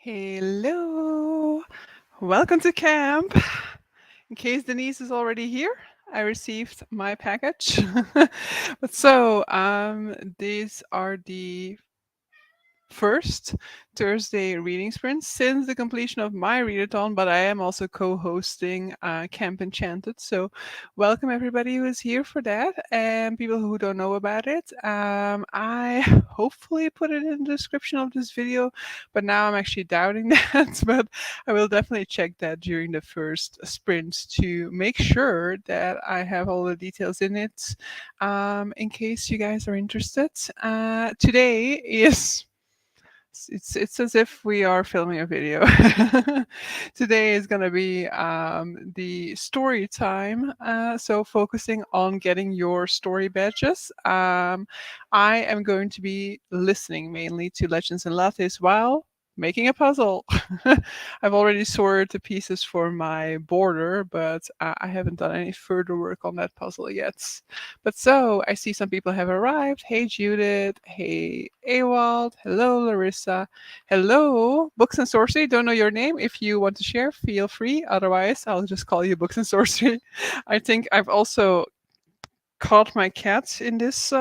Hello, welcome to camp. In case Denise is already here, I received my package. These are the first Thursday reading sprint since the completion of my readathon, but I am also co-hosting Camp Enchanted. So, welcome everybody who is here for that, and people who don't know about it. I hopefully put it in the description of this video, but now I'm actually doubting that. But I will definitely check that during the first sprint to make sure that I have all the details in it. In case you guys are interested, today is it's as if we are filming a video. Today is going to be the story time. So focusing on getting your story badges. I am going to be listening mainly to Legends and Lattes while making a puzzle. I've already sorted the pieces for my border, but I haven't done any further work on that puzzle yet. But so I see some people have arrived. Hey Judith, hey Ewald, hello Larissa, hello Books and Sorcery. Don't know your name. If you want to share, feel free. Otherwise, I'll just call you Books and Sorcery. I think I've also caught my cat in this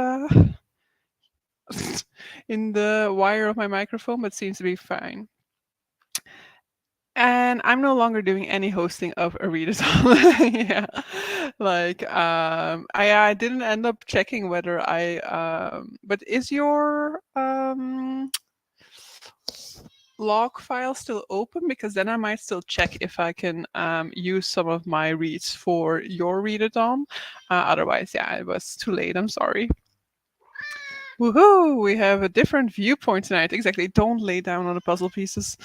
in the wire of my microphone, but seems to be fine. And I'm no longer doing any hosting of a readathon. Yeah, I didn't end up checking whether but is your log file still open? Because then I might still check if I can use some of my reads for your readathon. Otherwise, yeah, it was too late. I'm sorry. Woohoo! We have a different viewpoint tonight. Exactly. Don't lay down on the puzzle pieces.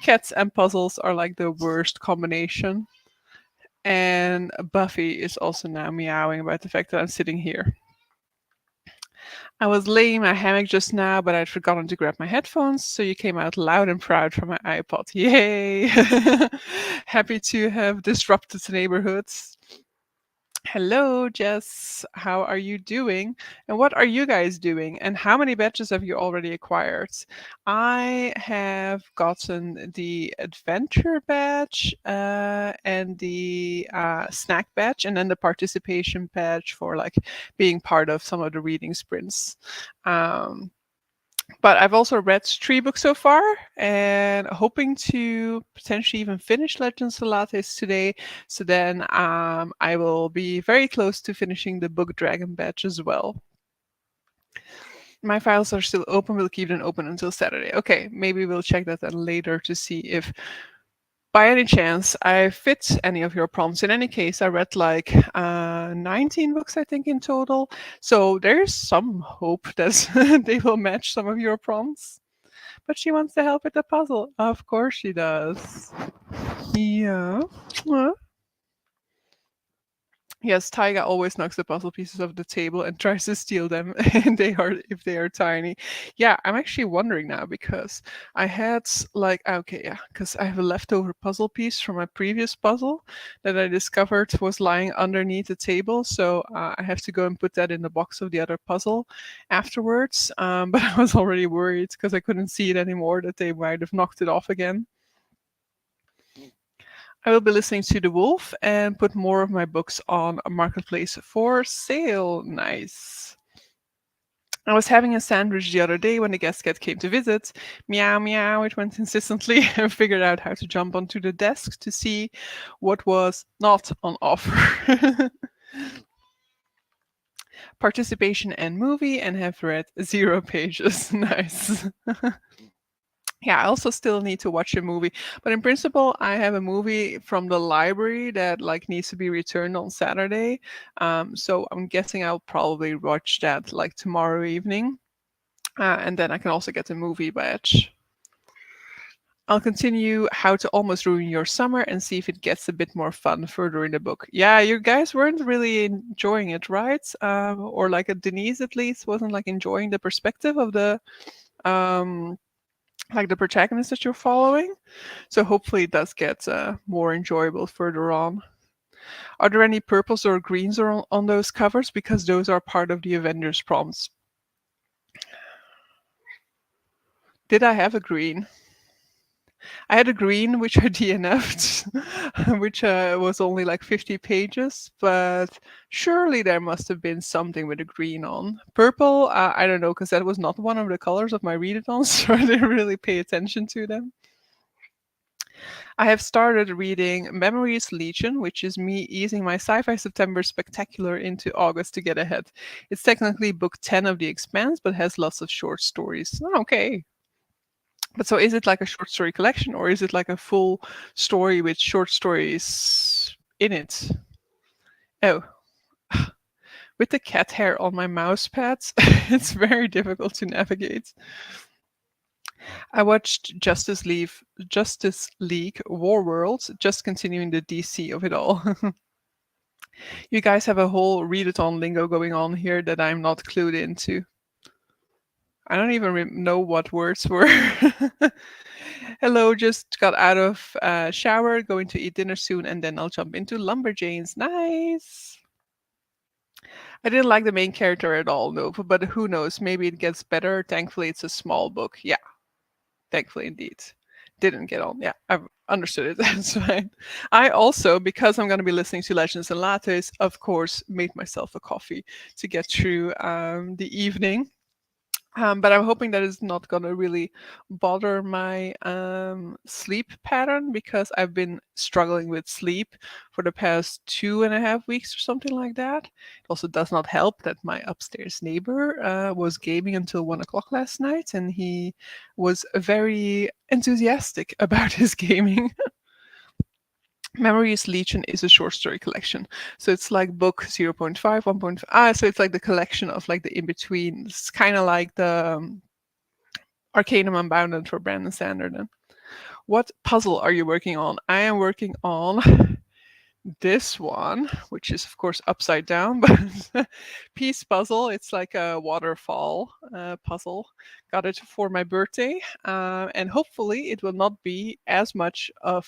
Cats and puzzles are like the worst combination. And Buffy is also now meowing about the fact that I'm sitting here. I was laying in my hammock just now, but I'd forgotten to grab my headphones, so you came out loud and proud from my iPod. Yay! Happy to have disrupted the neighborhoods. Hello, Jess. How are you doing? And what are you guys doing? And how many badges have you already acquired? I have gotten the adventure badge and the snack badge, and then the participation badge for like being part of some of the reading sprints. But I've also read 3 books so far and hoping to potentially even finish Legends of Lattes today. So then I will be very close to finishing the Book Dragon badge as well. My files are still open. We'll keep them open until Saturday. Okay, maybe we'll check that then later to see if by any chance I fit any of your prompts. In any case, I read like 19 books, I think, in total. So there's some hope that they will match some of your prompts. But she wants to help with the puzzle. Of course she does. Yeah. Yes, Taiga always knocks the puzzle pieces off the table and tries to steal them and if they are tiny. Yeah, I'm actually wondering now because I had because I have a leftover puzzle piece from my previous puzzle that I discovered was lying underneath the table. So I have to go and put that in the box of the other puzzle afterwards. But I was already worried because I couldn't see it anymore that they might have knocked it off again. I will be listening to The Wolf and put more of my books on a marketplace for sale. Nice. I was having a sandwich the other day when the guest cat came to visit. Meow, meow, it went insistently and figured out how to jump onto the desk to see what was not on offer. Participation and movie and have read 0 pages. Nice. Yeah, I also still need to watch a movie, but in principle, I have a movie from the library that like needs to be returned on Saturday. So I'm guessing I'll probably watch that like tomorrow evening, and then I can also get the movie badge. I'll continue How to Almost Ruin Your Summer and see if it gets a bit more fun further in the book. Yeah, you guys weren't really enjoying it, right? Or like Denise at least wasn't like enjoying the perspective of the like the protagonist that you're following. So hopefully it does get more enjoyable further on. Are there any purples or greens on those covers? Because those are part of the Avengers prompts. Did I have a green? I had a green which I DNF'd, which was only like 50 pages, but surely there must have been something with a green on. Purple, I don't know, because that was not one of the colors of my readathon, so I didn't really pay attention to them. I have started reading Memories Legion, which is me easing my Sci Fi September Spectacular into August to get ahead. It's technically book 10 of The Expanse, but has lots of short stories. Oh, okay. But so is it like a short story collection or is it like a full story with short stories in it? Oh, with the cat hair on my mouse pads, it's very difficult to navigate. I watched Justice League War World, just continuing the DC of it all. You guys have a whole readathon lingo going on here that I'm not clued into. I don't even know what words were. Hello, just got out of shower, going to eat dinner soon, and then I'll jump into Lumberjanes. Nice. I didn't like the main character at all, no, but who knows? Maybe it gets better. Thankfully, it's a small book. Yeah, thankfully indeed. Didn't get on. Yeah, I've understood it. That's fine. I also, because I'm going to be listening to Legends and Lattes, of course, made myself a coffee to get through the evening. But I'm hoping that it's not gonna really bother my sleep pattern because I've been struggling with sleep for the past 2.5 weeks or something like that. It also does not help that my upstairs neighbor was gaming until 1 o'clock last night, and he was very enthusiastic about his gaming. Memories Legion is a short story collection. So it's like book 0. 0.5, 1.5. So it's like the collection of like the in between. It's kind of like the Arcanum Unbounded for Brandon Sanderson. What puzzle are you working on? I am working on this one, which is of course upside down, but peace puzzle. It's like a waterfall puzzle. Got it for my birthday, and hopefully it will not be as much of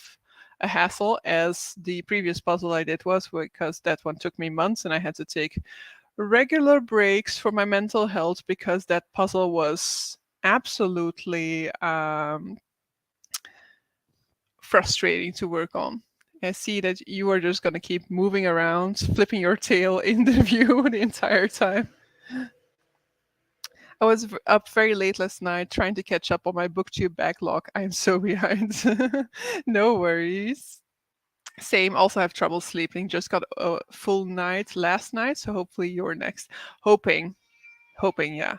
a hassle as the previous puzzle I did was, because that one took me months and I had to take regular breaks for my mental health because that puzzle was absolutely frustrating to work on. I see that you are just going to keep moving around, flipping your tail in the view the entire time. I was up very late last night trying to catch up on my booktube backlog. I am so behind. No worries. Same, also have trouble sleeping. Just got a full night last night, so hopefully you're next. Hoping. Hoping, yeah.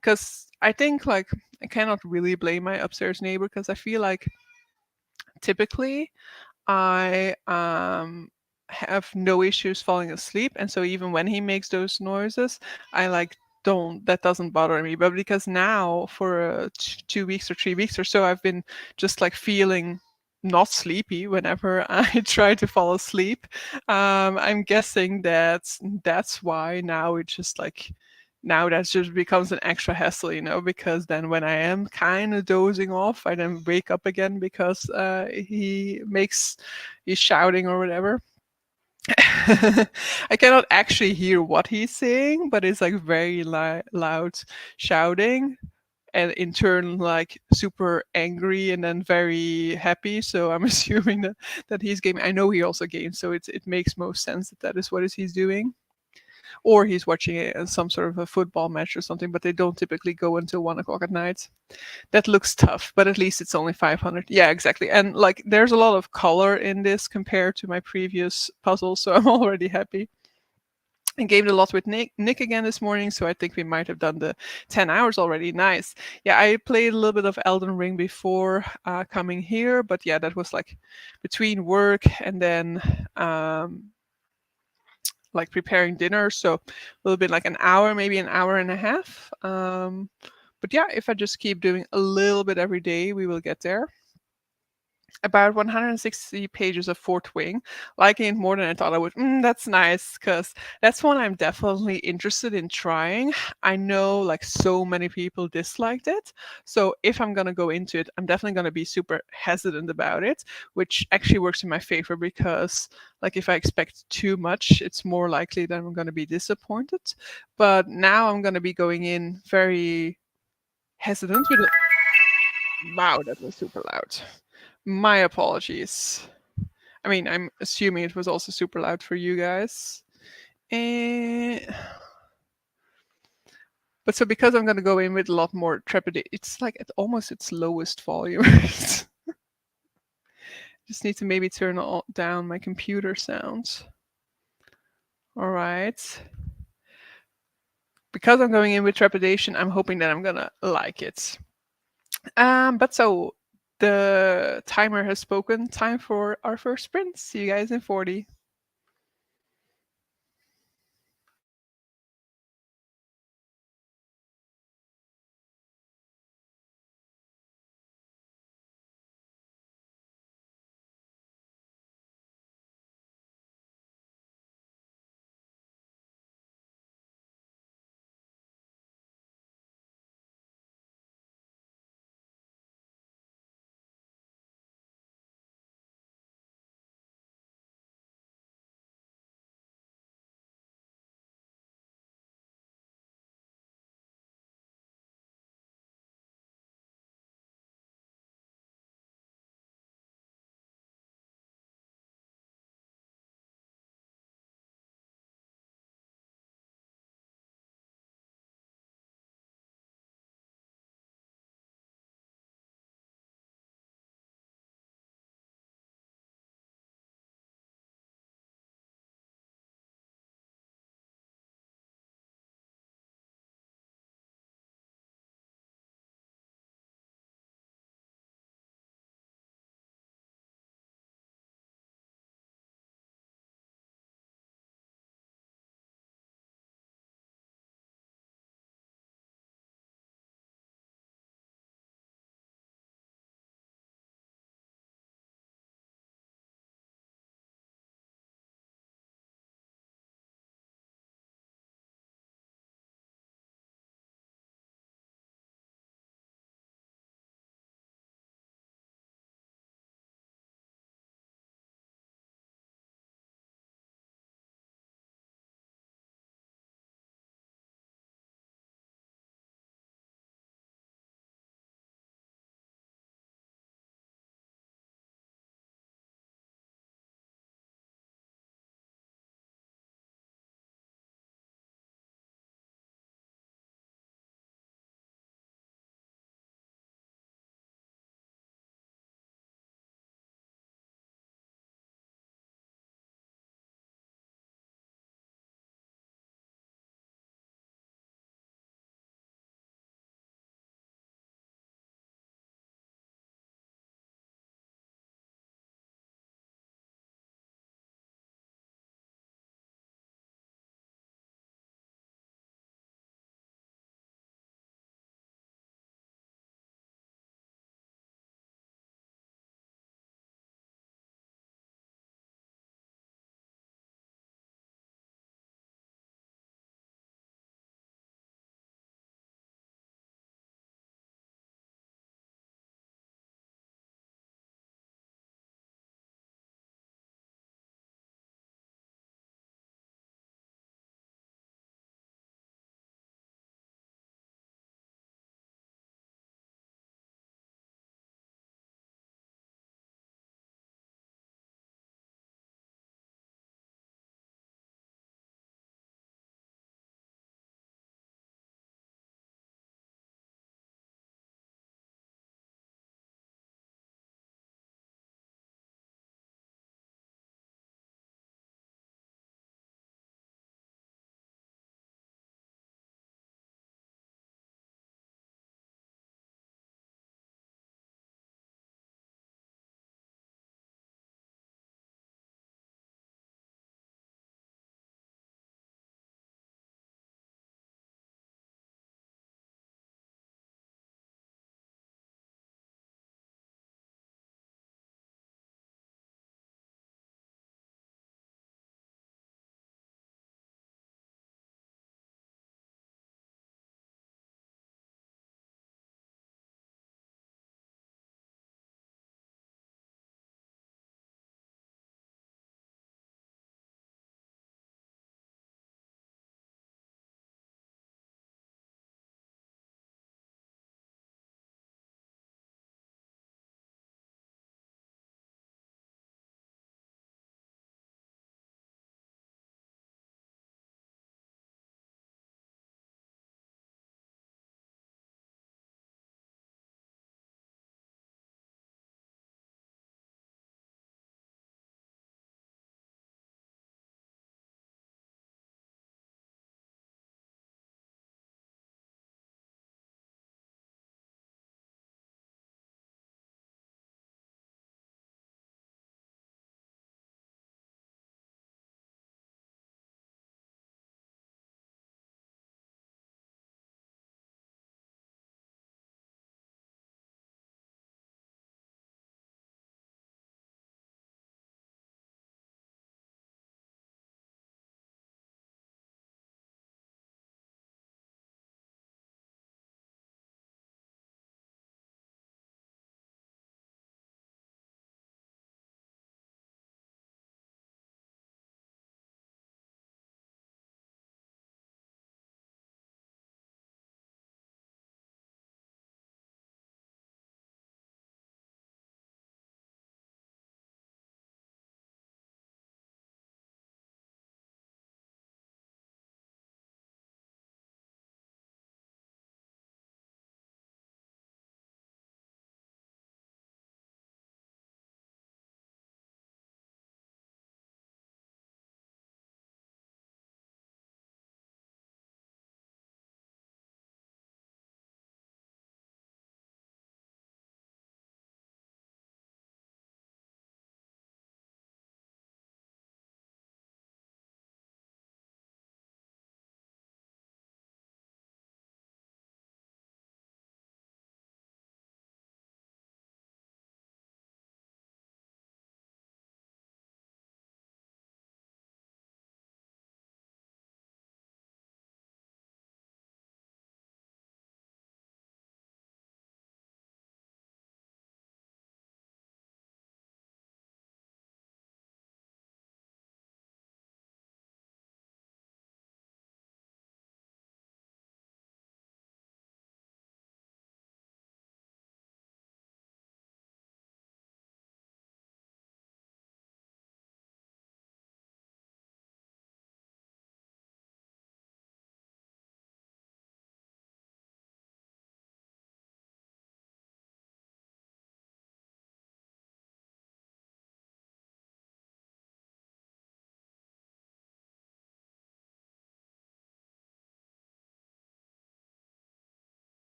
Because I think, like, I cannot really blame my upstairs neighbor because I feel like typically I have no issues falling asleep, and so even when he makes those noises, I like don't that doesn't bother me. But because now for 2 weeks or 3 weeks or so, I've been just like feeling not sleepy whenever I try to fall asleep. I'm guessing that's why now it's just like now that just becomes an extra hassle, because then when I am kind of dozing off, I then wake up again because he's shouting or whatever. I cannot actually hear what he's saying, but it's like very loud shouting, and in turn like super angry and then very happy. So I'm assuming that he's gaming. I know he also games, so it makes most sense that is what he's doing, or he's watching some sort of a football match or something, but they don't typically go until 1 o'clock at night. That looks tough, but at least it's only 500. Yeah, exactly. And like there's a lot of color in this compared to my previous puzzle, so I'm already happy. I gamed a lot with Nick again this morning, so I think we might have done the 10 hours already. Nice. Yeah, I played a little bit of Elden Ring before coming here, but yeah, that was like between work and then like preparing dinner, so a little bit like an hour, maybe an hour and a half. But yeah, if I just keep doing a little bit every day, we will get there. About 160 pages of Fort Wing, liking it more than I thought I would. That's nice because that's one I'm definitely interested in trying. I know like so many people disliked it, so if I'm gonna go into it, I'm definitely gonna be super hesitant about it, which actually works in my favor because like if I expect too much, it's more likely that I'm gonna be disappointed. But now I'm gonna be going in very hesitant with it. Wow, that was super loud. My apologies. I mean, I'm assuming it was also super loud for you guys. And but so because I'm gonna go in with a lot more trepidation, it's like at almost its lowest volume. Just need to maybe turn down my computer sounds. All right. Because I'm going in with trepidation, I'm hoping that I'm gonna like it. But so the timer has spoken. Time for our first sprint. See you guys in 40.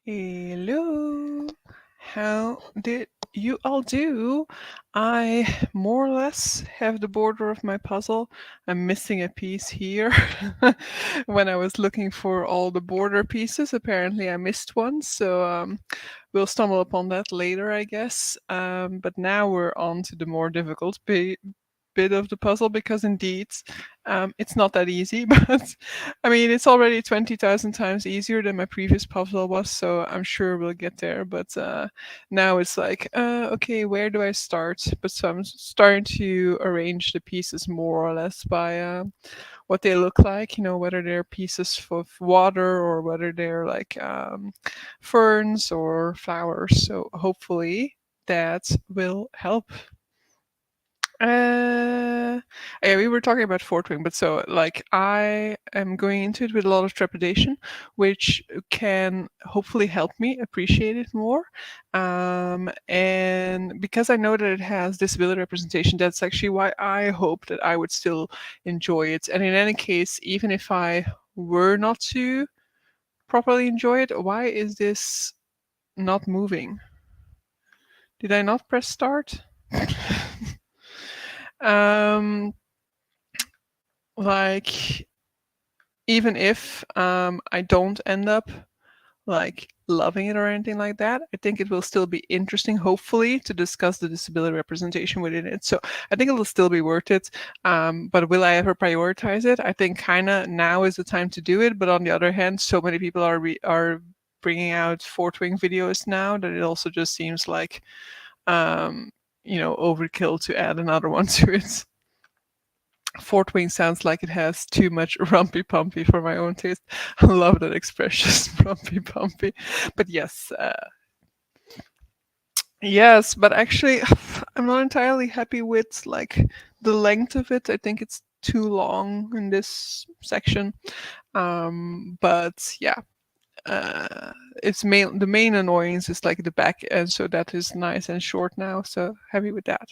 Hello. How did you all do? I more or less have the border of my puzzle. I'm missing a piece here. When I was looking for all the border pieces, apparently I missed one. So we'll stumble upon that later, I guess. But now we're on to the more difficult bit of the puzzle because indeed it's not that easy. But I mean, it's already 20,000 times easier than my previous puzzle was, so I'm sure we'll get there. But now it's like, okay, where do I start? But so I'm starting to arrange the pieces more or less by what they look like, whether they're pieces of water or whether they're like ferns or flowers. So hopefully that will help. Uh, yeah, we were talking about Fort Wing, but so like I am going into it with a lot of trepidation, which can hopefully help me appreciate it more. And because I know that it has disability representation, that's actually why I hope that I would still enjoy it. And in any case, even if I were not to properly enjoy it, why is this not moving? Did I not press start? um like even if I don't end up like loving it or anything like that, I think it will still be interesting, hopefully, to discuss the disability representation within it. So I think it'll still be worth it. But will I ever prioritize it? I think kind of now is the time to do it. But on the other hand, so many people are bringing out Fort Wing videos now that it also just seems like um, overkill to add another one to it. Fort Wing sounds like it has too much rumpy pumpy for my own taste. I love that expression, rumpy pumpy. But yes, yes. But actually, I'm not entirely happy with like the length of it. I think it's too long in this section. But yeah, it's the main annoyance is like the back end, so that is nice and short now. So happy with that.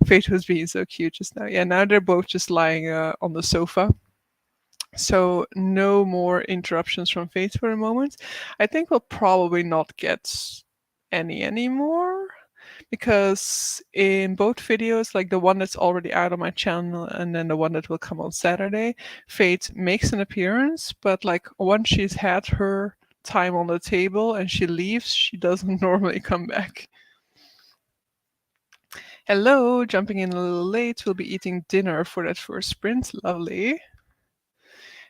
Fate was being so cute just now. Yeah, now they're both just lying on the sofa. So no more interruptions from Fate for a moment. I think we'll probably not get any anymore because in both videos, like the one that's already out on my channel and then the one that will come on Saturday, Fate makes an appearance, but like once she's had her time on the table and she leaves, she doesn't normally come back. Hello, jumping in a little late. We'll be eating dinner for that first sprint. Lovely.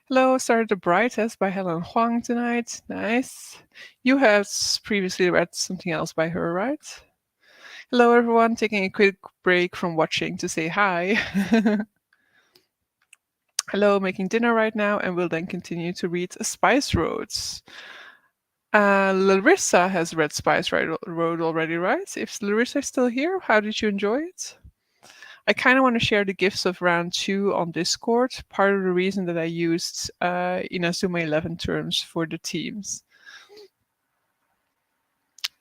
Hello, started the Bright Test by Helen Huang tonight. Nice. You have previously read something else by her, right? Hello, everyone. Taking a quick break from watching to say hi. Hello, making dinner right now, and will then continue to read Spice Roads. Larissa has read Road already, right? If Larissa is still here, how did you enjoy it? I kind of want to share the gifts of round 2 on Discord. Part of the reason that I used Inazuma 11 terms for the teams.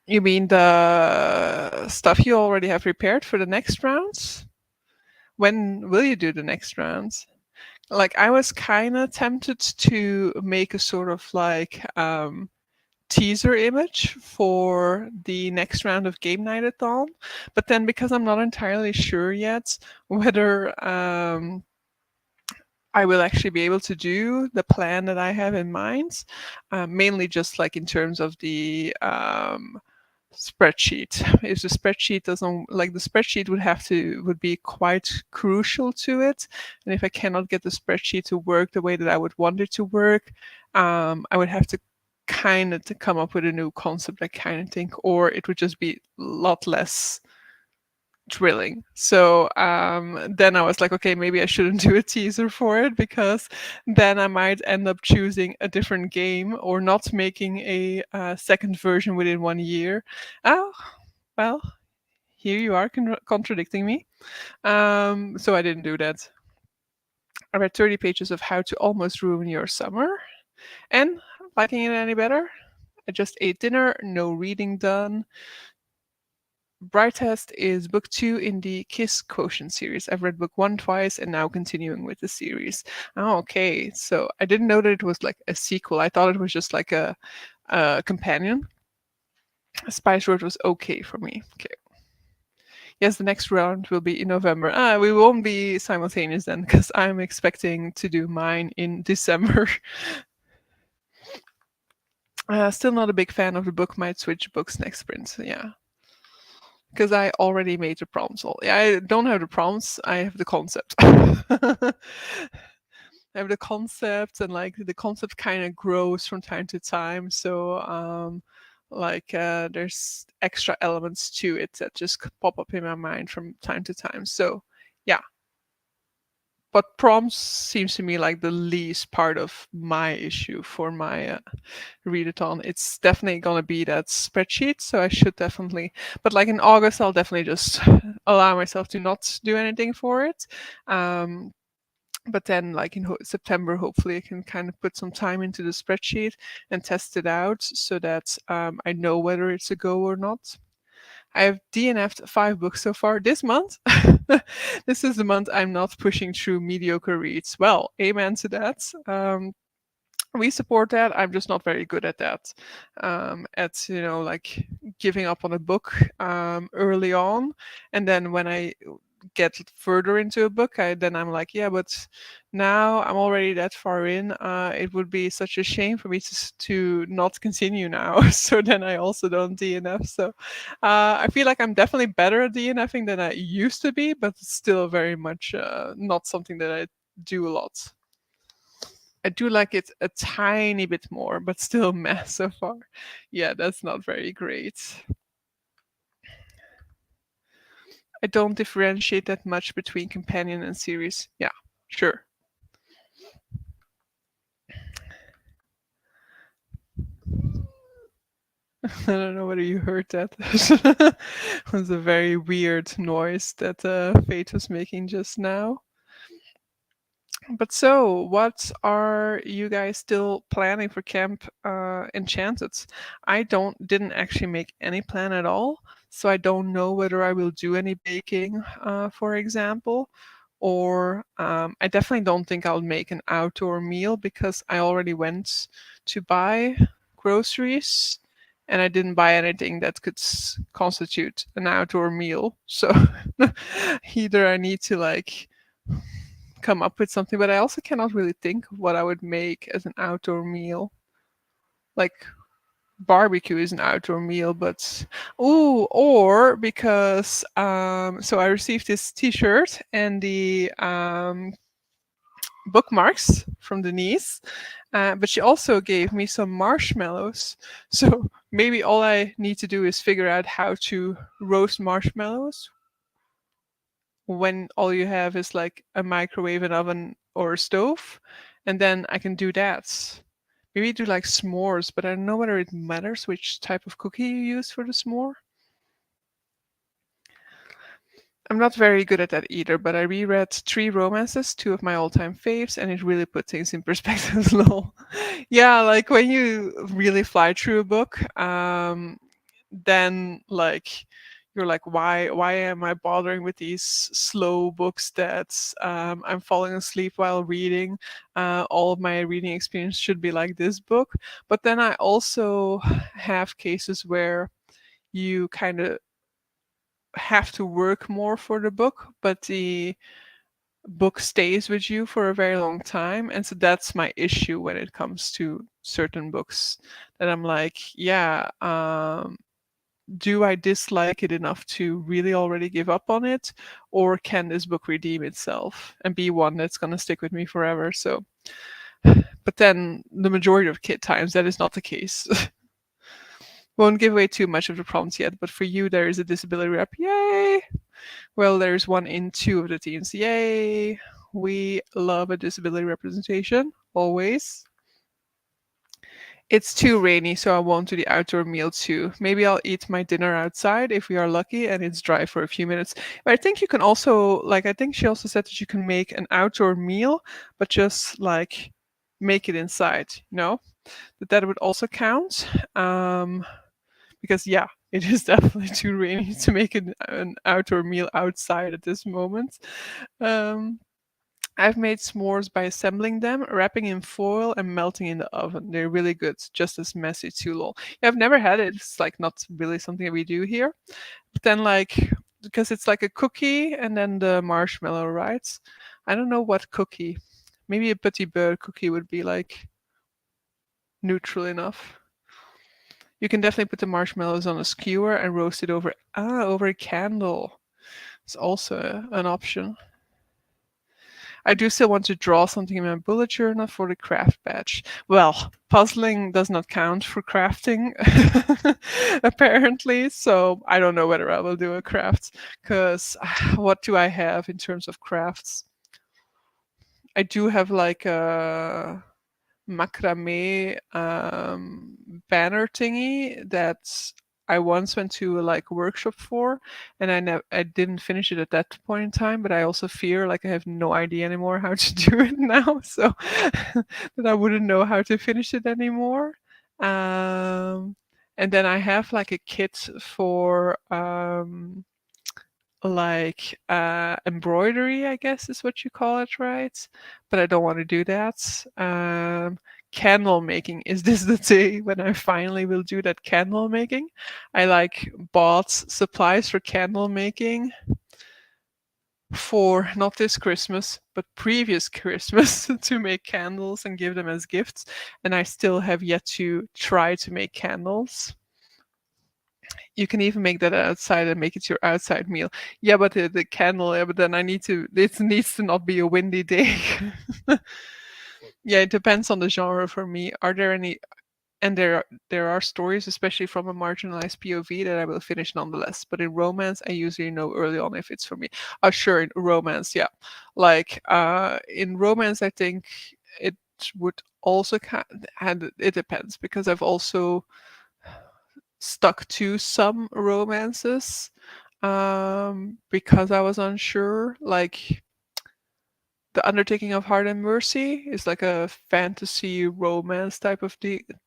You mean the stuff you already have prepared for the next rounds? When will you do the next rounds? Like, I was kind of tempted to make a sort of like teaser image for the next round of Game Night at Dawn, but then because I'm not entirely sure yet whether I will actually be able to do the plan that I have in mind, mainly just like in terms of the spreadsheet. If the spreadsheet doesn't like the spreadsheet would be quite crucial to it, and if I cannot get the spreadsheet to work the way that I would want it to work, I would have to kind of to come up with a new concept, I kind of think, or it would just be a lot less thrilling. So then I was like, okay, maybe I shouldn't do a teaser for it because then I might end up choosing a different game or not making a second version within 1 year. Oh, well, here you are contradicting me. So I didn't do that. I read 30 pages of How to Almost Ruin Your Summer. And liking it any better? I just ate dinner, no reading done. Brightest is book 2 in the Kiss Quotient series. I've read book 1 twice and now continuing with the series. Oh, okay. So I didn't know that it was like a sequel. I thought it was just like companion. Spice Road was okay for me. Okay. Yes, the next round will be in November. We won't be simultaneous then, because I'm expecting to do mine in December. Still not a big fan of the book. Might switch books next sprint. Yeah, because I already made the prompts. All yeah, I don't have the prompts. I have the concept. I have the concept, and like the concept kind of grows from time to time. So there's extra elements to it that just pop up in my mind from time to time. So yeah, but prompts seems to me like the least part of my issue for my readathon. It's definitely gonna be that spreadsheet, so I should definitely. But like in August, I'll definitely just allow myself to not do anything for it. Um, but then, like in September, hopefully, I can kind of put some time into the spreadsheet and test it out, so that I know whether it's a go or not. I have DNF'd 5 books so far this month. This is the month I'm not pushing through mediocre reads. Well, amen to that. We support that. I'm just not very good at that. At like giving up on a book early on, and then when I get further into a book, I'm like, yeah, but now I'm already that far in. It would be such a shame for me to not continue now. So then I also don't DNF. So I feel like I'm definitely better at DNFing than I used to be, but it's still very much not something that I do a lot. I do like it a tiny bit more, but still meh so far. Yeah, that's not very great. I don't differentiate that much between companion and series. Yeah, sure. I don't know whether you heard that. It was a very weird noise that Fate was making just now. But so, what are you guys still planning for Camp Enchanted? I didn't actually make any plan at all, so I don't know whether I will do any baking, for example, or I definitely don't think I'll make an outdoor meal because I already went to buy groceries and I didn't buy anything that could constitute an outdoor meal. So either I need to like come up with something, but I also cannot really think of what I would make as an outdoor meal. Like barbecue is an outdoor meal, but or because so I received this T-shirt and the bookmarks from Denise, but she also gave me some marshmallows. So maybe all I need to do is figure out how to roast marshmallows when all you have is like a microwave, an oven, or a stove, and then I can do that. Maybe do like s'mores, but I don't know whether it matters which type of cookie you use for the s'more. I'm not very good at that either, but I reread Three Romances, two of my all-time faves, and it really put things in perspective. Lol. Yeah, like when you really fly through a book, then like you're like, why am I bothering with these slow books that I'm falling asleep while reading? All of my reading experience should be like this book. But then I also have cases where you kind of have to work more for the book, but the book stays with you for a very long time. And so that's my issue when it comes to certain books, that I'm like, yeah, do I dislike it enough to really already give up on it, or can this book redeem itself and be one that's going to stick with me forever? So, but then the majority of kid times that is not the case. Won't give away too much of the prompts yet, but for you there is a disability rep. Yay! Well, there's one in 2 of the teams. Yay! We love a disability representation, always. It's too rainy, so I won't do the outdoor meal too. Maybe I'll eat my dinner outside if we are lucky and it's dry for a few minutes. But I think you can also, like, I think she also said that you can make an outdoor meal, but just like make it inside, that would also count. Because, yeah, it is definitely too rainy to make an outdoor meal outside at this moment. Um, I've made s'mores by assembling them, wrapping in foil, and melting in the oven. They're really good, just as messy too long. Yeah, I've never had it. It's like not really something that we do here. But then like because it's like a cookie and then the marshmallow, right? I don't know what cookie. Maybe a petit beurre cookie would be like neutral enough. You can definitely put the marshmallows on a skewer and roast it over a candle. It's also an option. I do still want to draw something in my bullet journal for the craft badge. Well, puzzling does not count for crafting, apparently. So I don't know whether I will do a craft because what do I have in terms of crafts? I do have like a macrame banner thingy that I once went to a like workshop for, and I didn't finish it at that point in time. But I also fear like I have no idea anymore how to do it now, so that I wouldn't know how to finish it anymore. Um, and then I have like a kit for like embroidery, I guess is what you call it, right? But I don't want to do that. Candle making, is this the day when I finally will do that candle making? I like bought supplies for candle making for not this Christmas but previous Christmas to make candles and give them as gifts, and I still have yet to try to make candles. You can even make that outside and make it your outside meal. Yeah, but the candle, yeah, but then it needs to not be a windy day. Yeah, it depends on the genre for me. Are there any, and there are stories, especially from a marginalized POV, that I will finish nonetheless. But in romance, I usually know early on if it's for me. Sure, in romance, yeah. Like in romance, I think it would also and it depends because I've also stuck to some romances because I was unsure. Like the Undertaking of Heart and Mercy is like a fantasy romance type of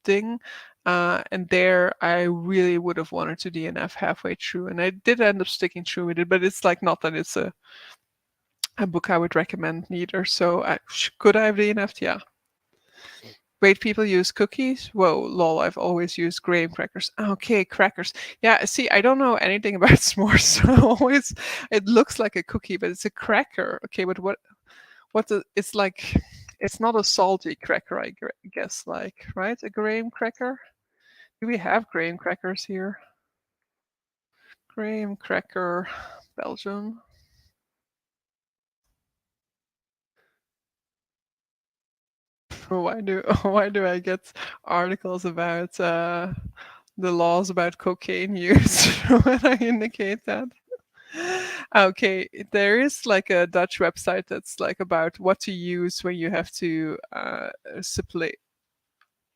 thing. And there, I really would have wanted to DNF halfway through, and I did end up sticking through with it. But it's like not that it's a book I would recommend neither. So could I have DNF'd? Yeah. Wait, people use cookies? Whoa, lol, I've always used graham crackers. Okay, crackers. Yeah, see, I don't know anything about s'mores, so always it looks like a cookie, but it's a cracker. Okay, but it's like it's not a salty cracker, I guess, like, right? A graham cracker? Do we have graham crackers here? Graham cracker, Belgium. Why do I get articles about the laws about cocaine use when I indicate that? Okay, there is like a Dutch website that's like about what to use when you have to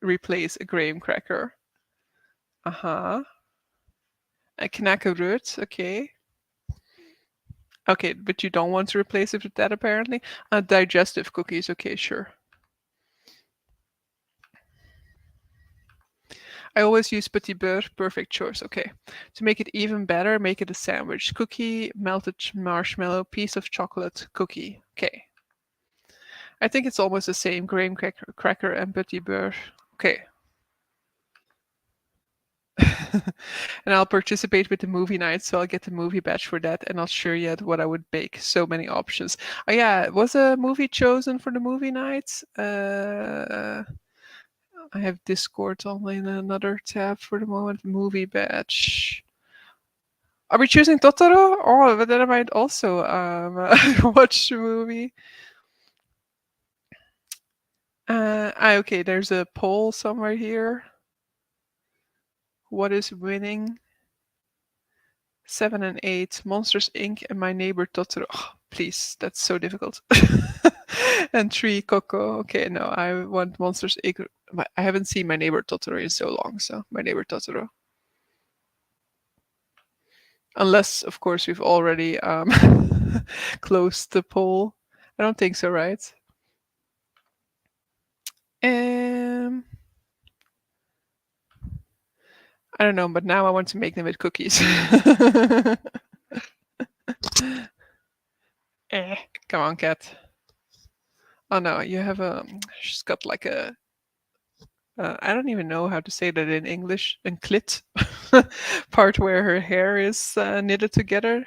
replace a graham cracker. Uh-huh. A knackeroot, okay. Okay, but you don't want to replace it with that apparently. Digestive cookies, okay, sure. I always use petit beurre, perfect choice. Okay. To make it even better, make it a sandwich. Cookie, melted marshmallow, piece of chocolate, cookie. Okay. I think it's almost the same, graham cracker and petit beurre. Okay. And I'll participate with the movie night, so I'll get the movie badge for that, and not sure yet what I would bake. So many options. Oh yeah, was a movie chosen for the movie night? I have Discord only in another tab for the moment. Movie badge. Are we choosing Totoro? Oh, but then I might also watch the movie. Okay, there's a poll somewhere here. What is winning? 7 and 8, Monsters Inc. and My Neighbor Totoro. Oh, please, that's so difficult. And 3, Coco. Okay, no, I want Monsters Inc. I haven't seen My Neighbor Totoro in so long, so My Neighbor Totoro. Unless, of course, we've already closed the poll. I don't think so, right? Um, I don't know, but now I want to make them with cookies. Eh, come on, cat. Oh no, you have a. She's got like a. I don't even know how to say that in English. And clit, part where her hair is knitted together.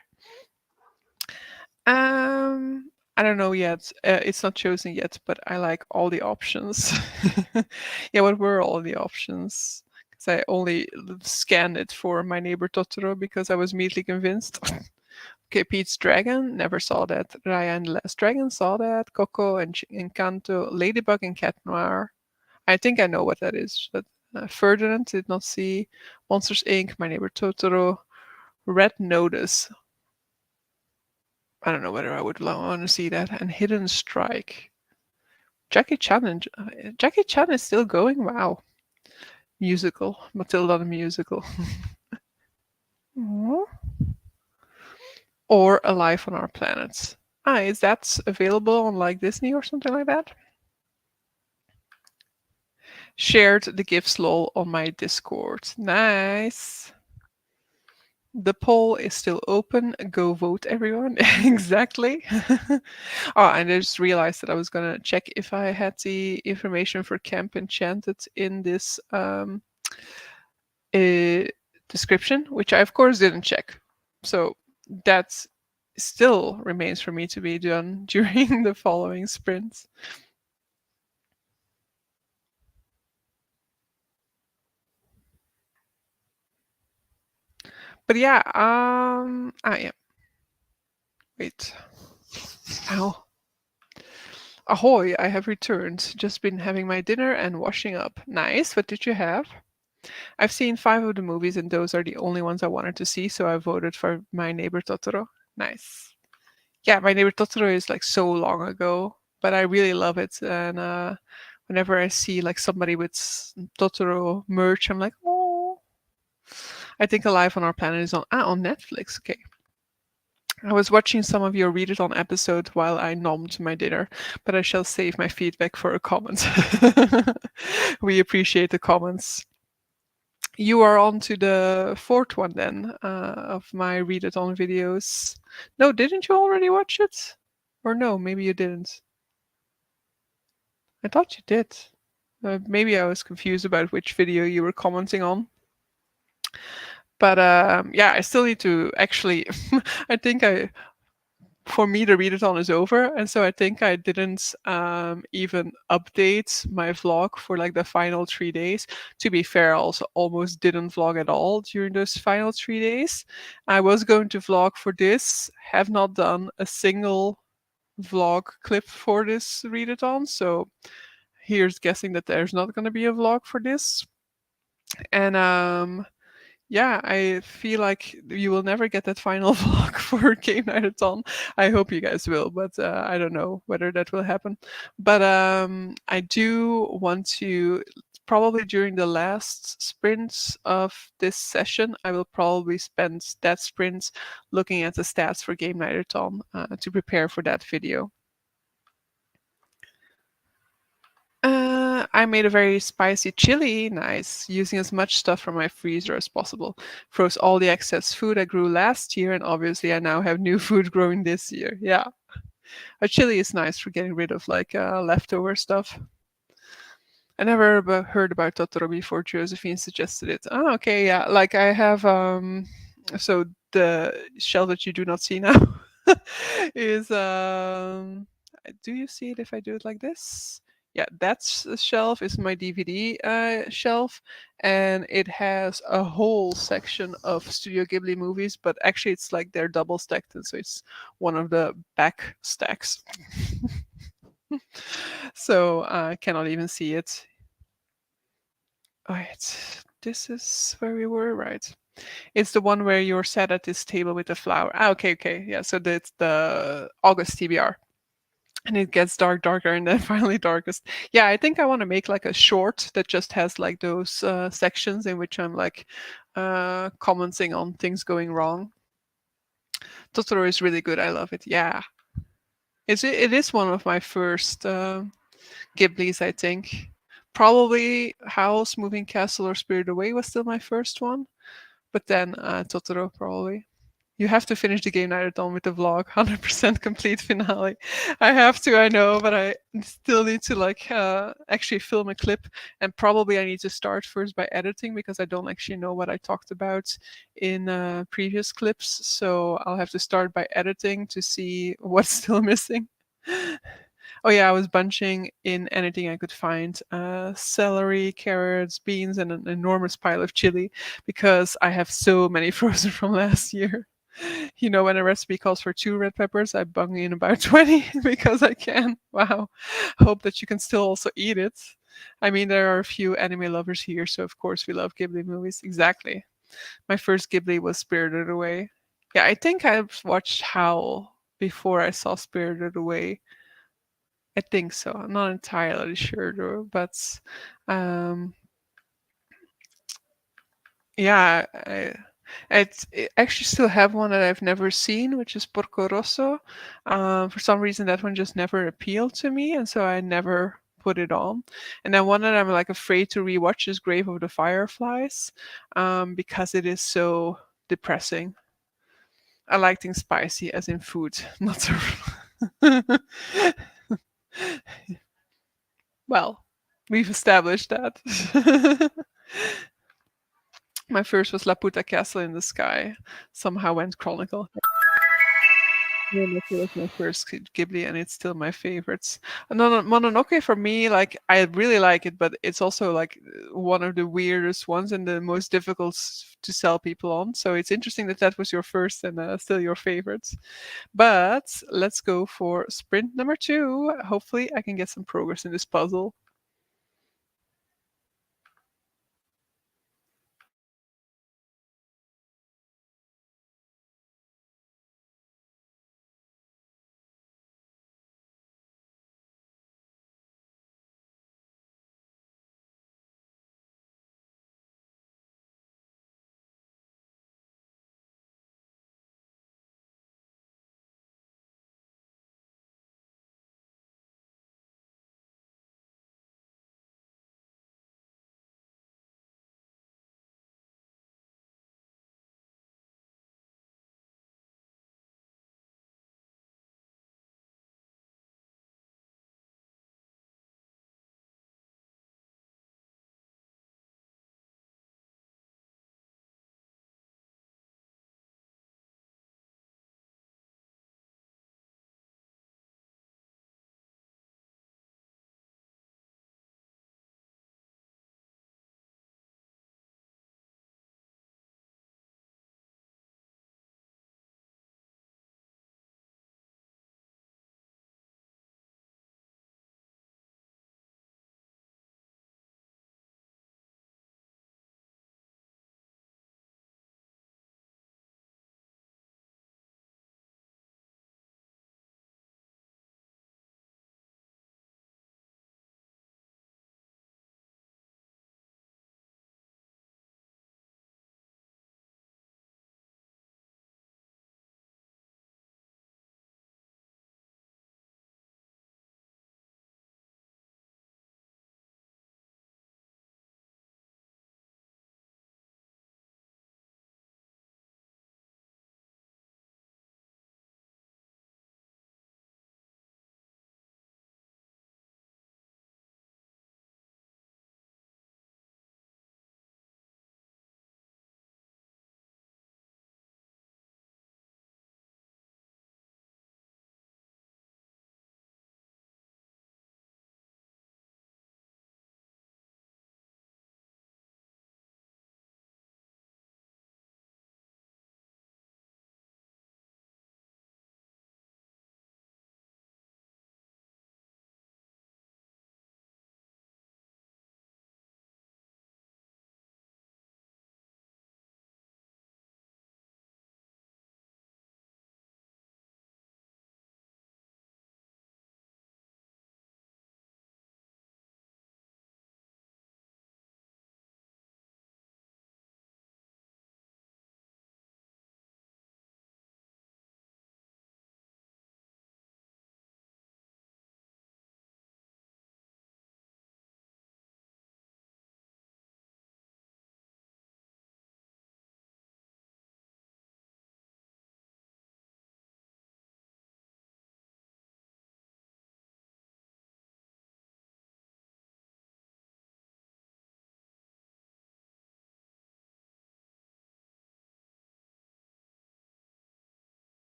I don't know yet. It's not chosen yet, but I like all the options. Yeah, what were all the options? Because I only scanned it for My Neighbor Totoro because I was immediately convinced. Okay, Pete's Dragon, never saw that. Raya and the Last Dragon, saw that. Coco and Encanto, Ladybug and Cat Noir. I think I know what that is, but Ferdinand did not see. Monsters Inc., My Neighbor Totoro, Red Notice. I don't know whether I would want to see that. And Hidden Strike. Jackie Chan is still going. Wow, musical, Matilda the musical, or Alive on Our Planet. Ah, is that available on like Disney or something like that? Shared the gifts lol on my Discord. Nice. The poll is still open. Go vote, everyone. Exactly. Oh, and I just realized that I was gonna check if I had the information for Camp Enchanted in this uh, description, which I of course didn't check. So that still remains for me to be done during the following sprints. But yeah, yeah. Wait. Ow. Ahoy, I have returned. Just been having my dinner and washing up. Nice. What did you have? I've seen 5 of the movies, and those are the only ones I wanted to see, so I voted for My Neighbor Totoro. Nice. Yeah, My Neighbor Totoro is like so long ago, but I really love it. And whenever I see like somebody with Totoro merch, I'm like, oh. I think Alive on Our Planet is on Netflix. Okay. I was watching some of your Read It On episode while I nommed my dinner, but I shall save my feedback for a comment. We appreciate the comments. You are on to the fourth one then of my Read It On videos. No, didn't you already watch it? Or no, maybe you didn't. I thought you did. Maybe I was confused about which video you were commenting on. But yeah, I still need to actually. I think for me the readathon is over, and so I think I didn't even update my vlog for like the final 3 days. To be fair, I also almost didn't vlog at all during those final 3 days. I was going to vlog for this, have not done a single vlog clip for this readathon, so here's guessing that there's not going to be a vlog for this. And yeah, I feel like you will never get that final vlog for Game Nightathon. I hope you guys will, but I don't know whether that will happen. But I do want to, probably during the last sprint of this session, I will probably spend that sprint looking at the stats for Game Nightathon to prepare for that video. I made a very spicy chili, nice, using as much stuff from my freezer as possible. Froze all the excess food I grew last year, and obviously I now have new food growing this year. Yeah, a chili is nice for getting rid of like leftover stuff. I never heard about Totoro before Josephine suggested it. Oh, okay, yeah. Like I have so the shelf that you do not see now is do you see it if I do it like this? Yeah, that's a shelf is my DVD shelf, and it has a whole section of Studio Ghibli movies, but actually it's like they're double stacked, and so it's one of the back stacks. So I cannot even see it. Right, this is where we were, right? It's the one where you're sat at this table with the flower. Ah, okay, okay, yeah. So that's the August TBR, and it gets darker, and then finally darkest. Yeah, I think I want to make like a short that just has like those sections in which I'm like commenting on things going wrong. Totoro is really good. I love it. Yeah, it is one of my first Ghiblis, I think. Probably Howl's Moving Castle or Spirit Away was still my first one, but then Totoro probably. You have to finish the game night at dawn with the vlog, 100% complete finale. I have to, I know, but I still need to like actually film a clip, and probably I need to start first by editing because I don't actually know what I talked about in previous clips. So I'll have to start by editing to see what's still missing. Oh yeah, I was bunching in anything I could find: celery, carrots, beans, and an enormous pile of chili because I have so many frozen from last year. You know, when a recipe calls for 2 red peppers, I bung in about 20 because I can. Wow. Hope that you can still also eat it. I mean, there are a few anime lovers here, so of course we love Ghibli movies. Exactly. My first Ghibli was Spirited Away. Yeah, I think I've watched Howl before I saw Spirited Away. I think so. I'm not entirely sure though, but um, yeah, I actually still have one that I've never seen, which is Porco Rosso. For some reason, that one just never appealed to me, and so I never put it on. And then one that I'm like afraid to rewatch is Grave of the Fireflies, because it is so depressing. I like things spicy, as in food, not so. Well, we've established that. My first was Laputa Castle in the Sky. Somehow went Chronicle. Mononoke was my first Ghibli, and it's still my favorites. No, Mononoke for me, like I really like it, but it's also like one of the weirdest ones and the most difficult to sell people on. So it's interesting that that was your first and still your favorites. But let's go for sprint number 2. Hopefully, I can get some progress in this puzzle.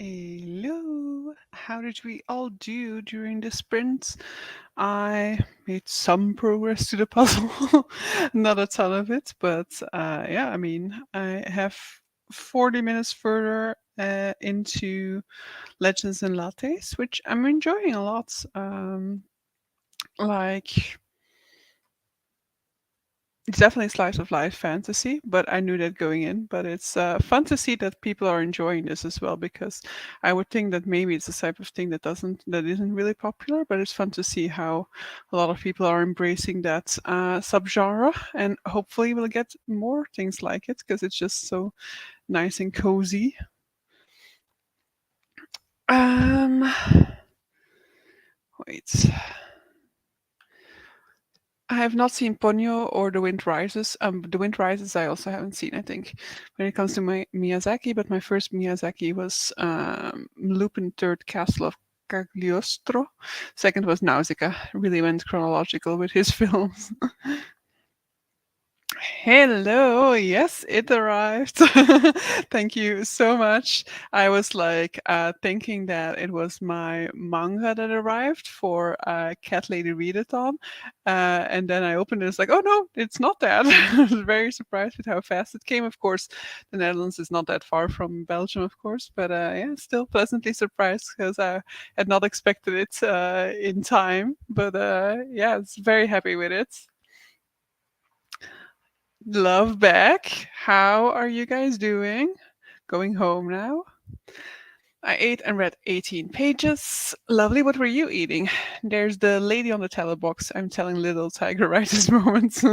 Hello. How did we all do during the sprint? I made some progress to the puzzle, not a ton of it, but yeah, I mean, I have 40 minutes further into Legends and Lattes, which I'm enjoying a lot. Like, it's definitely slice of life fantasy, but I knew that going in. But it's fun to see that people are enjoying this as well, because I would think that maybe it's a type of thing that isn't really popular. But it's fun to see how a lot of people are embracing that subgenre, and hopefully we'll get more things like it because it's just so nice and cozy. Um, wait. I have not seen Ponyo or The Wind Rises. The Wind Rises I also haven't seen, I think, when it comes to my Miyazaki. But my first Miyazaki was Lupin Third Castle of Cagliostro. Second was Nausicaa. Really went chronological with his films. Hello, yes, it arrived. Thank you so much. I was like thinking that it was my manga that arrived for Cat Lady Readathon. And then I opened it, it's like, oh no, it's not that. I was very surprised with how fast it came. Of course, the Netherlands is not that far from Belgium, of course, but yeah, still pleasantly surprised because I had not expected it in time. But yeah, it's very happy with it. Love back. How are you guys doing? Going home now? I ate and read 18 pages. Lovely. What were you eating? There's the lady on the telebox. I'm telling little tiger right this moment.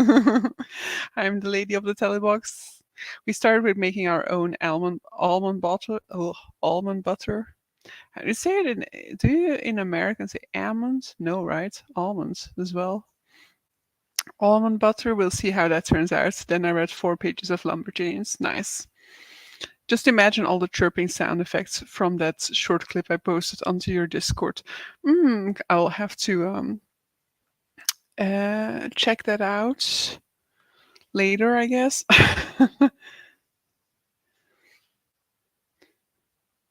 I'm the lady of the telebox. We started with making our own almond butter. Oh, almond butter. How do you say it in? Do you in American say almond? No, right? Almonds as well. Almond butter. We'll see how that turns out. Then I read 4 pages of Lumberjanes. Nice. Just imagine all the chirping sound effects from that short clip I posted onto your Discord. I'll have to check that out later, I guess.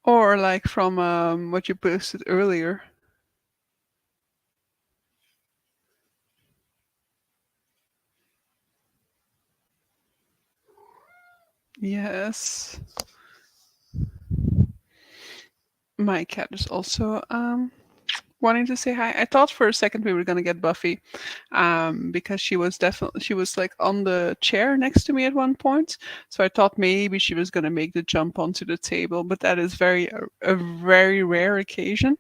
Or like from what you posted earlier. Yes. My cat is also wanting to say hi. I thought for a second we were gonna get Buffy, because she was like on the chair next to me at one point. So I thought maybe she was gonna make the jump onto the table, but that is a very rare occasion,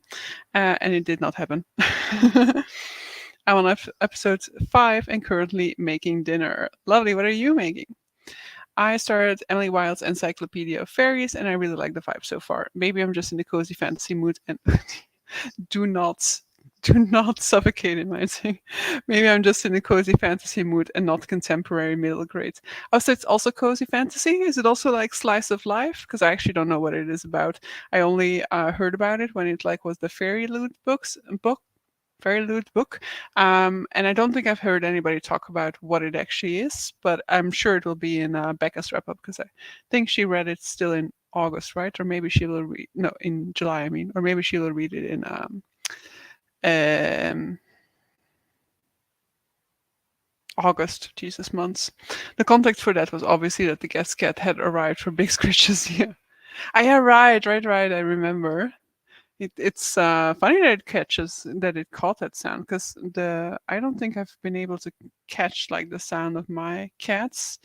and it did not happen. I'm on episode 5 and currently making dinner. Lovely. What are you making? I started Emily Wilde's Encyclopedia of Fairies, and I really like the vibe so far. Maybe I'm just in the cozy fantasy mood, and do not do not suffocate in my thing. Maybe I'm just in a cozy fantasy mood and not contemporary middle grade. Oh, so it's also cozy fantasy? Is it also like slice of life? Because I actually don't know what it is about. I only heard about it when it like was the Fairy Loot book, very lewd book. And I don't think I've heard anybody talk about what it actually is, but I'm sure it will be in Becca's wrap up because I think she read it still in August, right? Or maybe she will read, no, in July, I mean, or maybe she will read it in um, August, Jesus months. The context for that was obviously that the guest cat had arrived for Big Scritches. Yeah. Yeah, right. I remember. It's funny that it caught that sound because the I don't think I've been able to catch like the sound of my cats.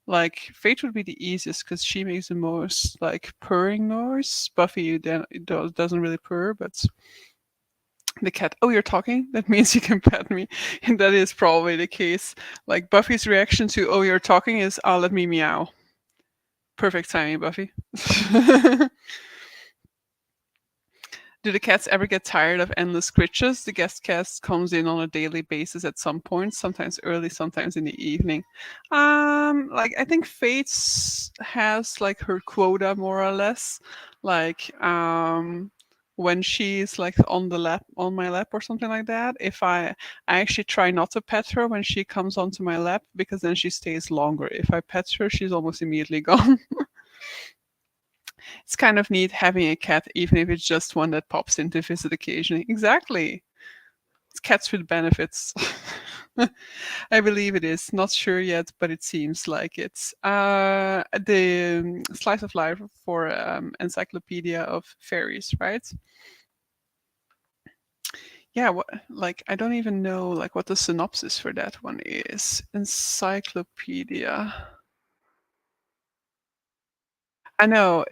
Like Fate would be the easiest because she makes the most like purring noise. Buffy then doesn't really purr, but the cat. Oh, you're talking. That means you can pet me, and that is probably the case. Like Buffy's reaction to "Oh, you're talking" is let me meow." Perfect timing, Buffy. Do the cats ever get tired of endless scritches? The guest cast comes in on a daily basis at some point, sometimes early, sometimes in the evening. Like I think Fates has like her quota more or less. Like when she's like on my lap or something like that. If I actually try not to pet her when she comes onto my lap because then she stays longer. If I pet her, she's almost immediately gone. It's kind of neat having a cat, even if it's just one that pops in to visit occasionally. Exactly. It's cats with benefits. I believe it is. Not sure yet, but it seems like it's the slice of life for Encyclopedia of Fairies, right? Yeah, what, like I don't even know like what the synopsis for that one is. Encyclopedia. I know.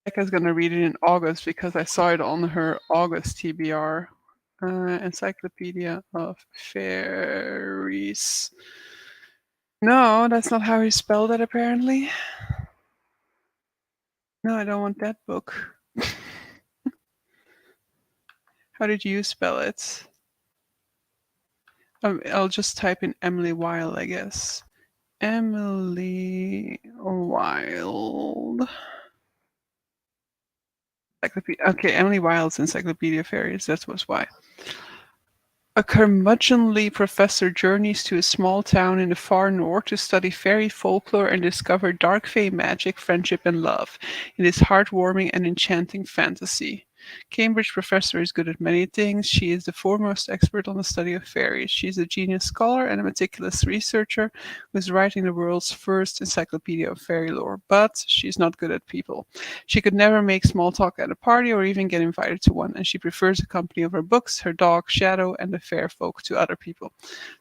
Becca's gonna read it in August because I saw it on her August TBR. Encyclopedia of Fairies. No, that's not how you spell that apparently. No, I don't want that book. How did you spell it? I'll just type in Emily Wilde, I guess. Emily Wilde. Okay, Emily Wilde's Encyclopedia of Fairies. That was why. A curmudgeonly professor journeys to a small town in the far north to study fairy folklore and discover dark fae magic, friendship, and love in this heartwarming and enchanting fantasy. Cambridge professor is good at many things. She is the foremost expert on the study of fairies. She is a genius scholar and a meticulous researcher who is writing the world's first encyclopedia of fairy lore, but she's not good at people. She could never make small talk at a party or even get invited to one, and she prefers the company of her books, her dog Shadow, and the fair folk to other people.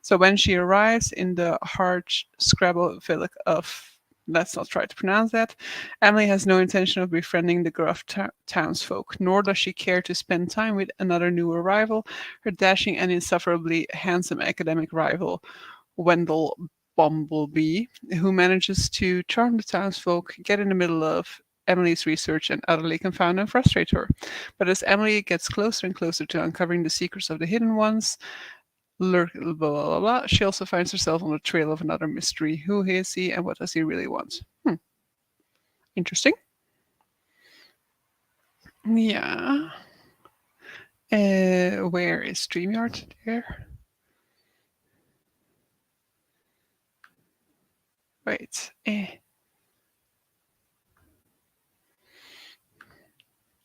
So when she arrives in the hard scrabble village of, let's not try to pronounce that, Emily has no intention of befriending the gruff townsfolk, nor does she care to spend time with another new arrival, her dashing and insufferably handsome academic rival, Wendell Bumblebee, who manages to charm the townsfolk, get in the middle of Emily's research, and utterly confound and frustrate her. But as Emily gets closer and closer to uncovering the secrets of the hidden ones, blah, blah, blah, blah, she also finds herself on the trail of another mystery. Who is he and what does he really want? Interesting. Yeah. Where is StreamYard there? Wait.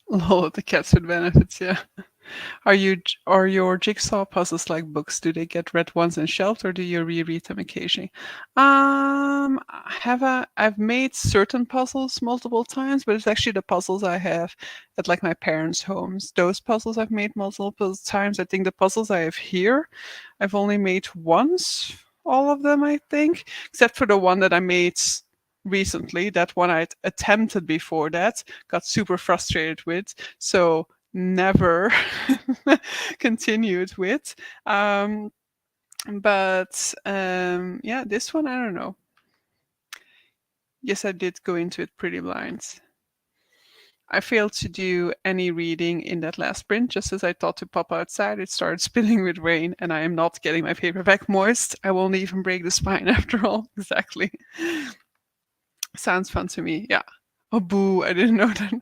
Lol, the cats with benefits, yeah. Are your jigsaw puzzles like books? Do they get read once and shelved, or do you reread them occasionally? I've made certain puzzles multiple times, but it's actually the puzzles I have at like my parents' homes. Those puzzles I've made multiple times. I think the puzzles I have here, I've only made once. All of them, I think, except for the one that I made recently. That one I'd attempted before that, got super frustrated with. So never continued with. But yeah, this one I don't know. Yes, I did go into it pretty blind. I failed to do any reading in that last sprint. Just as I thought to pop outside, it started spilling with rain, and I am not getting my paperback moist. I won't even break the spine after all. Exactly. Sounds fun to me. Yeah. Oh, boo. I didn't know that.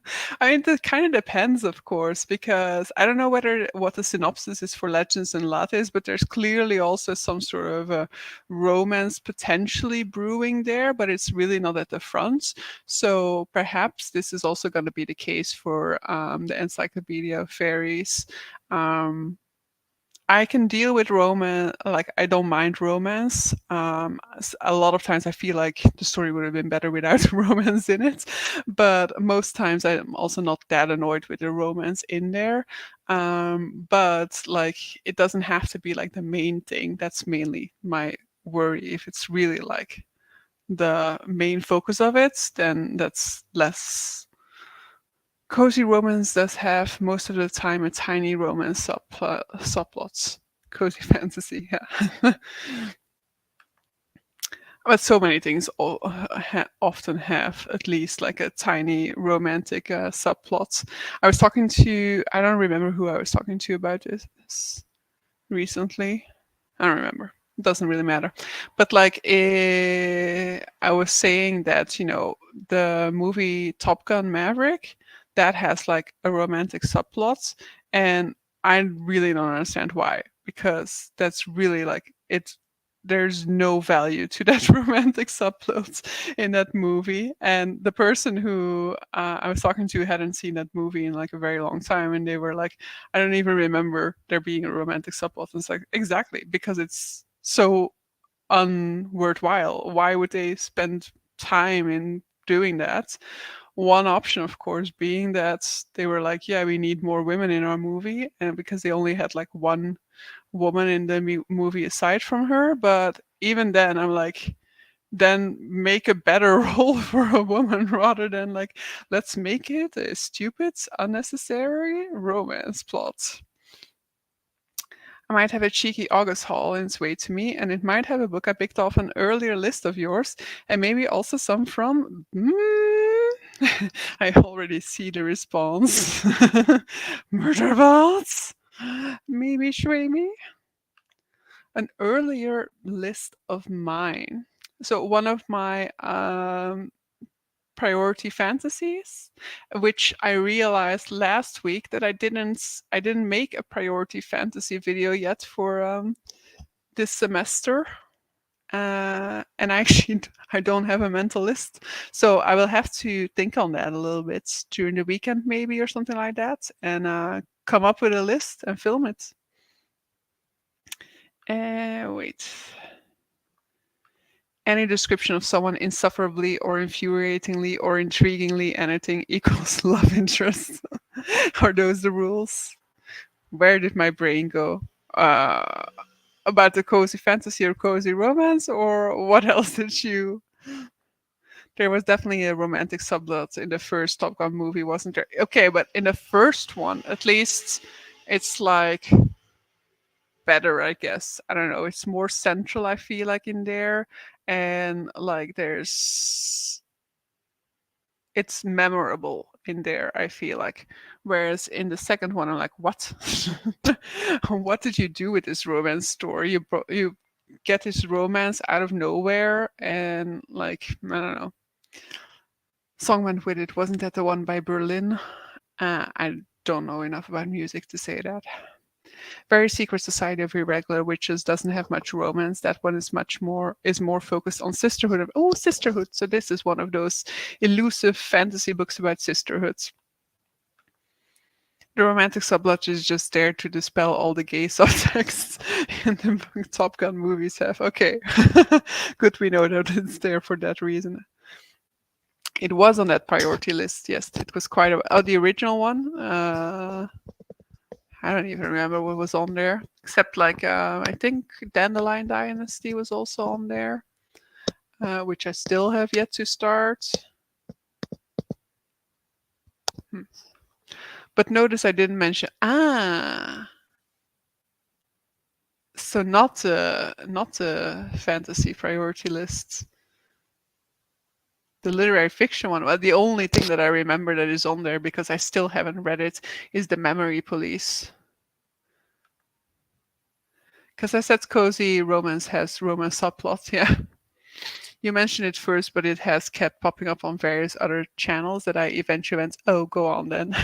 I mean, that kind of depends, of course, because I don't know whether what the synopsis is for Legends and Lattes, but there's clearly also some sort of a romance potentially brewing there, but it's really not at the front. So perhaps this is also going to be the case for the Encyclopedia of Fairies. Um, I can deal with romance, like I don't mind romance. A lot of times I feel like the story would have been better without romance in it, but most times I'm also not that annoyed with the romance in there. But like it doesn't have to be like the main thing. That's mainly my worry. If it's really like the main focus of it, then that's less. Cozy romance does have most of the time a tiny romance subplots. Cozy fantasy, yeah. But so many things often have at least like a tiny romantic subplot. I don't remember who I was talking to about this recently. I don't remember. It doesn't really matter. But like, I was saying that the movie Top Gun Maverick that has like a romantic subplot, and I really don't understand why because that's really like it. there's no value to that romantic subplot in that movie. And the person who I was talking to hadn't seen that movie in like a very long time, and they were like, I don't even remember there being a romantic subplot. And it's like, exactly, because it's so unworthwhile. Why would they spend time in doing that? One option, of course, being that they were like, yeah, we need more women in our movie, and because they only had like one woman in the movie aside from her. But even then, I'm like, then make a better role for a woman rather than like, let's make it a stupid, unnecessary romance plot. I might have a cheeky August haul in its way to me, and it might have a book I picked off an earlier list of yours, and maybe also some from. I already see the response. Murder bots? Maybe Shwayme? An earlier list of mine. So one of my priority fantasies, which I realized last week that I didn't make a priority fantasy video yet for this semester. And actually, I don't have a mental list, so I will have to think on that a little bit during the weekend, maybe, or something like that, and come up with a list and film it. Wait. Any description of someone insufferably or infuriatingly or intriguingly anything equals love interest. Are those the rules? Where did my brain go? Uh, about the cozy fantasy or cozy romance, or what else did you? There was definitely a romantic subplot in the first Top Gun movie, wasn't there? Okay, but in the first one, at least, it's like better, I guess. I don't know. It's more central, I feel like, in there. And like it's memorable in there, I feel like. Whereas in the second one, I'm like, what? What did you do with this romance story? You get this romance out of nowhere, and like, I don't know. Song went with it. Wasn't that the one by Berlin? I don't know enough about music to say that. Very Secret Society of Irregular Witches doesn't have much romance. That one is more focused on sisterhood. Oh, sisterhood! So this is one of those elusive fantasy books about sisterhoods. The romantic subplot is just there to dispel all the gay subtexts in the Top Gun movies have. Okay, good, we know that it's there for that reason. It was on that priority list. Yes, it was quite a. Oh, the original one. I don't even remember what was on there, except like I think Dandelion Dynasty was also on there, which I still have yet to start. Hmm. But notice I didn't mention so not a fantasy priority list. The literary fiction one. Well, the only thing that I remember that is on there because I still haven't read it is The Memory Police. Because I said cozy romance has romance subplot, yeah. You mentioned it first, but it has kept popping up on various other channels that I eventually went, oh, go on then.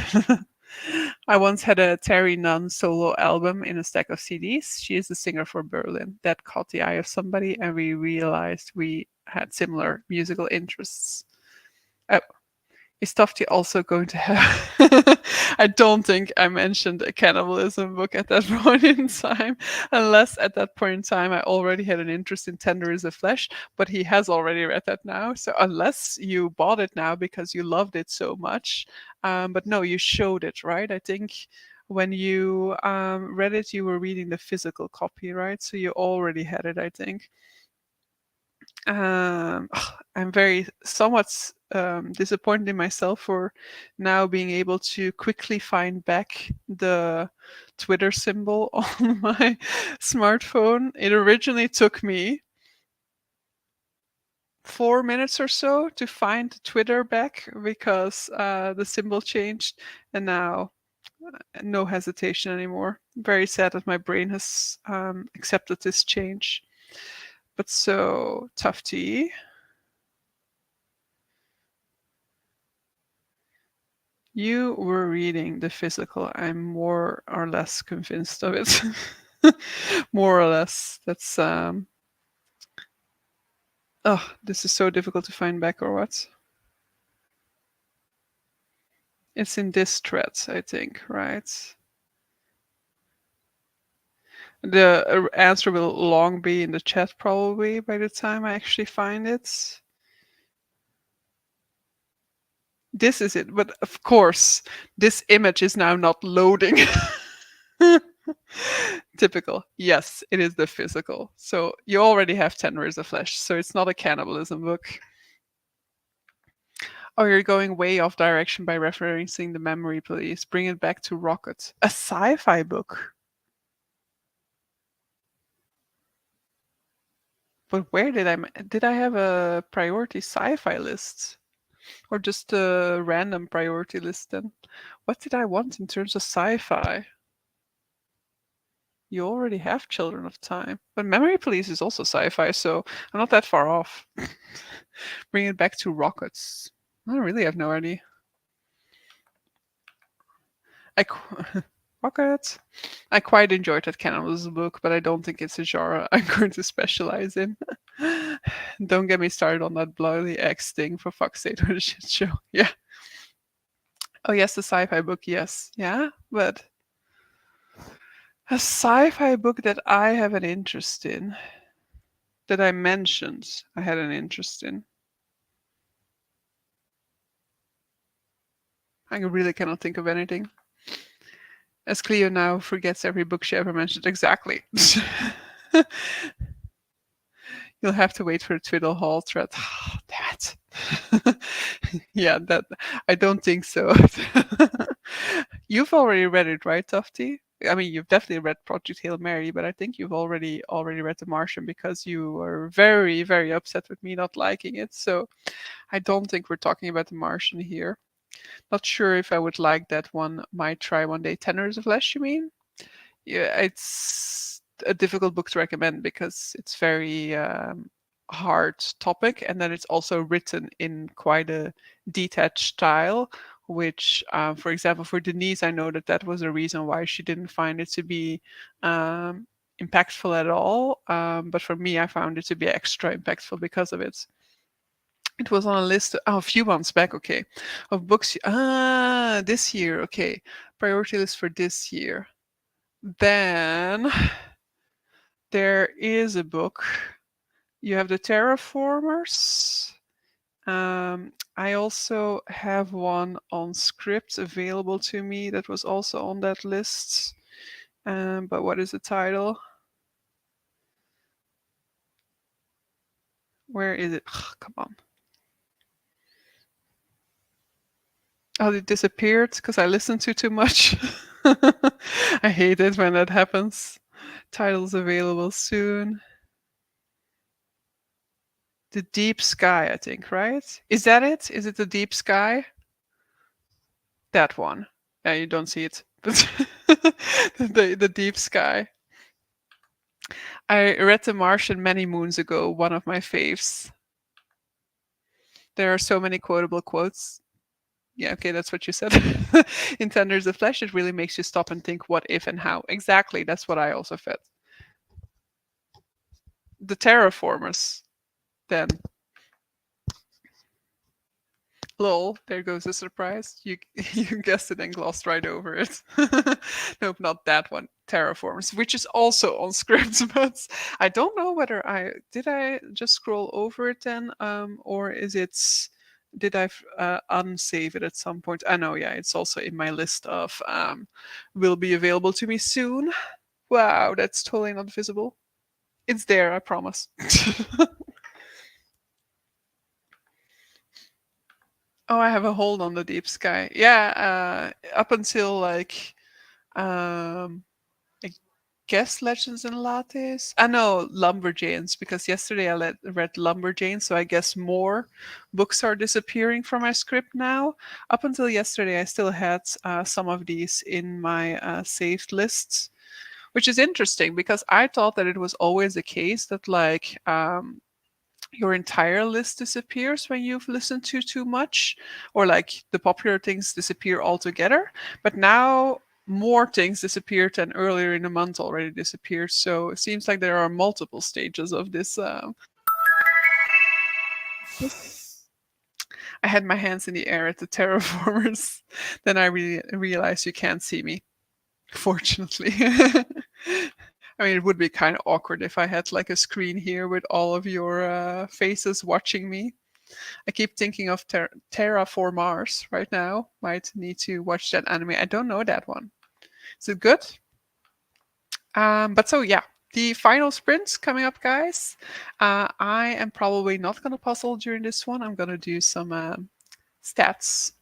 I once had a Terry Nunn solo album in a stack of CDs. She is the singer for Berlin. That caught the eye of somebody, and we realized we had similar musical interests. Oh, is Tofty also going to have? I don't think I mentioned a cannibalism book at that point in time, unless at that point in time I already had an interest in Tender is a Flesh, but he has already read that now. So unless you bought it now because you loved it so much, but no, you showed it, right? I think when you read it, you were reading the physical copy, right? So you already had it, I think. I'm very somewhat disappointed in myself for now being able to quickly find back the Twitter symbol on my smartphone. It originally took me 4 minutes or so to find Twitter back because the symbol changed, and now no hesitation anymore. Very sad that my brain has accepted this change. But so, Tufty, you were reading the physical. I'm more or less convinced of it. More or less. That's Oh, this is so difficult to find back or what? It's in this thread, I think, right? The answer will long be in the chat probably by the time I actually find it. This is it, but of course, this image is now not loading. Typical. Yes, it is the physical. So you already have 10 Rivers of Flesh, so it's not a cannibalism book. Oh, you're going way off direction by referencing the memory, please. Bring it back to Rocket. A sci-fi book. But where did I have a priority sci-fi list? Or just a random priority list then? What did I want in terms of sci-fi? You already have Children of Time. But Memory Police is also sci-fi, so I'm not that far off. Bring it back to Rockets. I really have no idea. Rockets. I quite enjoyed that cannibalism book, but I don't think it's a genre I'm going to specialize in. Don't get me started on that bloody X thing, for fuck's sake, what a shit show. Yeah. Oh yes, the sci-fi book, yes. Yeah, but a sci-fi book that I have an interest in, that I mentioned I had an interest in. I really cannot think of anything. As Cleo now forgets every book she ever mentioned. Exactly. You'll have to wait for a Twiddle Hall thread. Oh, damn it. Yeah, that I don't think so. You've already read it, right, Tufty? I mean, you've definitely read Project Hail Mary, but I think you've already read The Martian because you were very, very upset with me not liking it. So I don't think we're talking about The Martian here. Not sure if I would like that one. Might try one day. Tenors of Flesh, you mean? Yeah, it's a difficult book to recommend because it's very hard topic, and then it's also written in quite a detached style. Which, for example, for Denise, I know that that was a reason why she didn't find it to be impactful at all. But for me, I found it to be extra impactful because of it. It was on a list a few months back, okay, of books. This year, okay, priority list for this year. Then there is a book. You have the Terraformers. I also have one on script available to me that was also on that list. But what is the title? Where is it? Ugh, come on. Oh, it disappeared because I listened to too much. I hate it when that happens. Titles available soon. The Deep Sky, I think, right? Is that it? Is it The Deep Sky? That one. Yeah, you don't see it. But the Deep Sky. I read The Martian many moons ago, one of my faves. There are so many quotable quotes. Yeah, okay, that's what you said. In Tenders of Flesh, it really makes you stop and think what if and how. Exactly, that's what I also felt. The Terraformers, then. Lol, there goes a surprise. You you guessed it and glossed right over it. Nope, not that one. Terraforms, which is also on script, but I don't know whether I just scroll over it then, or is it did I unsave it at some point? I know, yeah, it's also in my list of will be available to me soon. Wow, that's totally not visible. It's there, I promise. Oh, I have a hold on the Deep Sky. Yeah, up until like I guess Legends and Lattes. I know Lumberjanes because yesterday I read Lumberjanes, so I guess more books are disappearing from my script now. Up until yesterday, I still had some of these in my saved lists, which is interesting because I thought that it was always the case that your entire list disappears when you've listened to too much, or like the popular things disappear altogether. But now more things disappeared than earlier in the month already disappeared. So it seems like there are multiple stages of this. I had my hands in the air at the terraformers. Then I realized you can't see me, fortunately. I mean, it would be kind of awkward if I had like a screen here with all of your faces watching me. I keep thinking of Terra for Mars right now. Might need to watch that anime. I don't know that one. Is it good? But so yeah, the final sprint's coming up, guys. I am probably not gonna puzzle during this one. I'm gonna do some stats.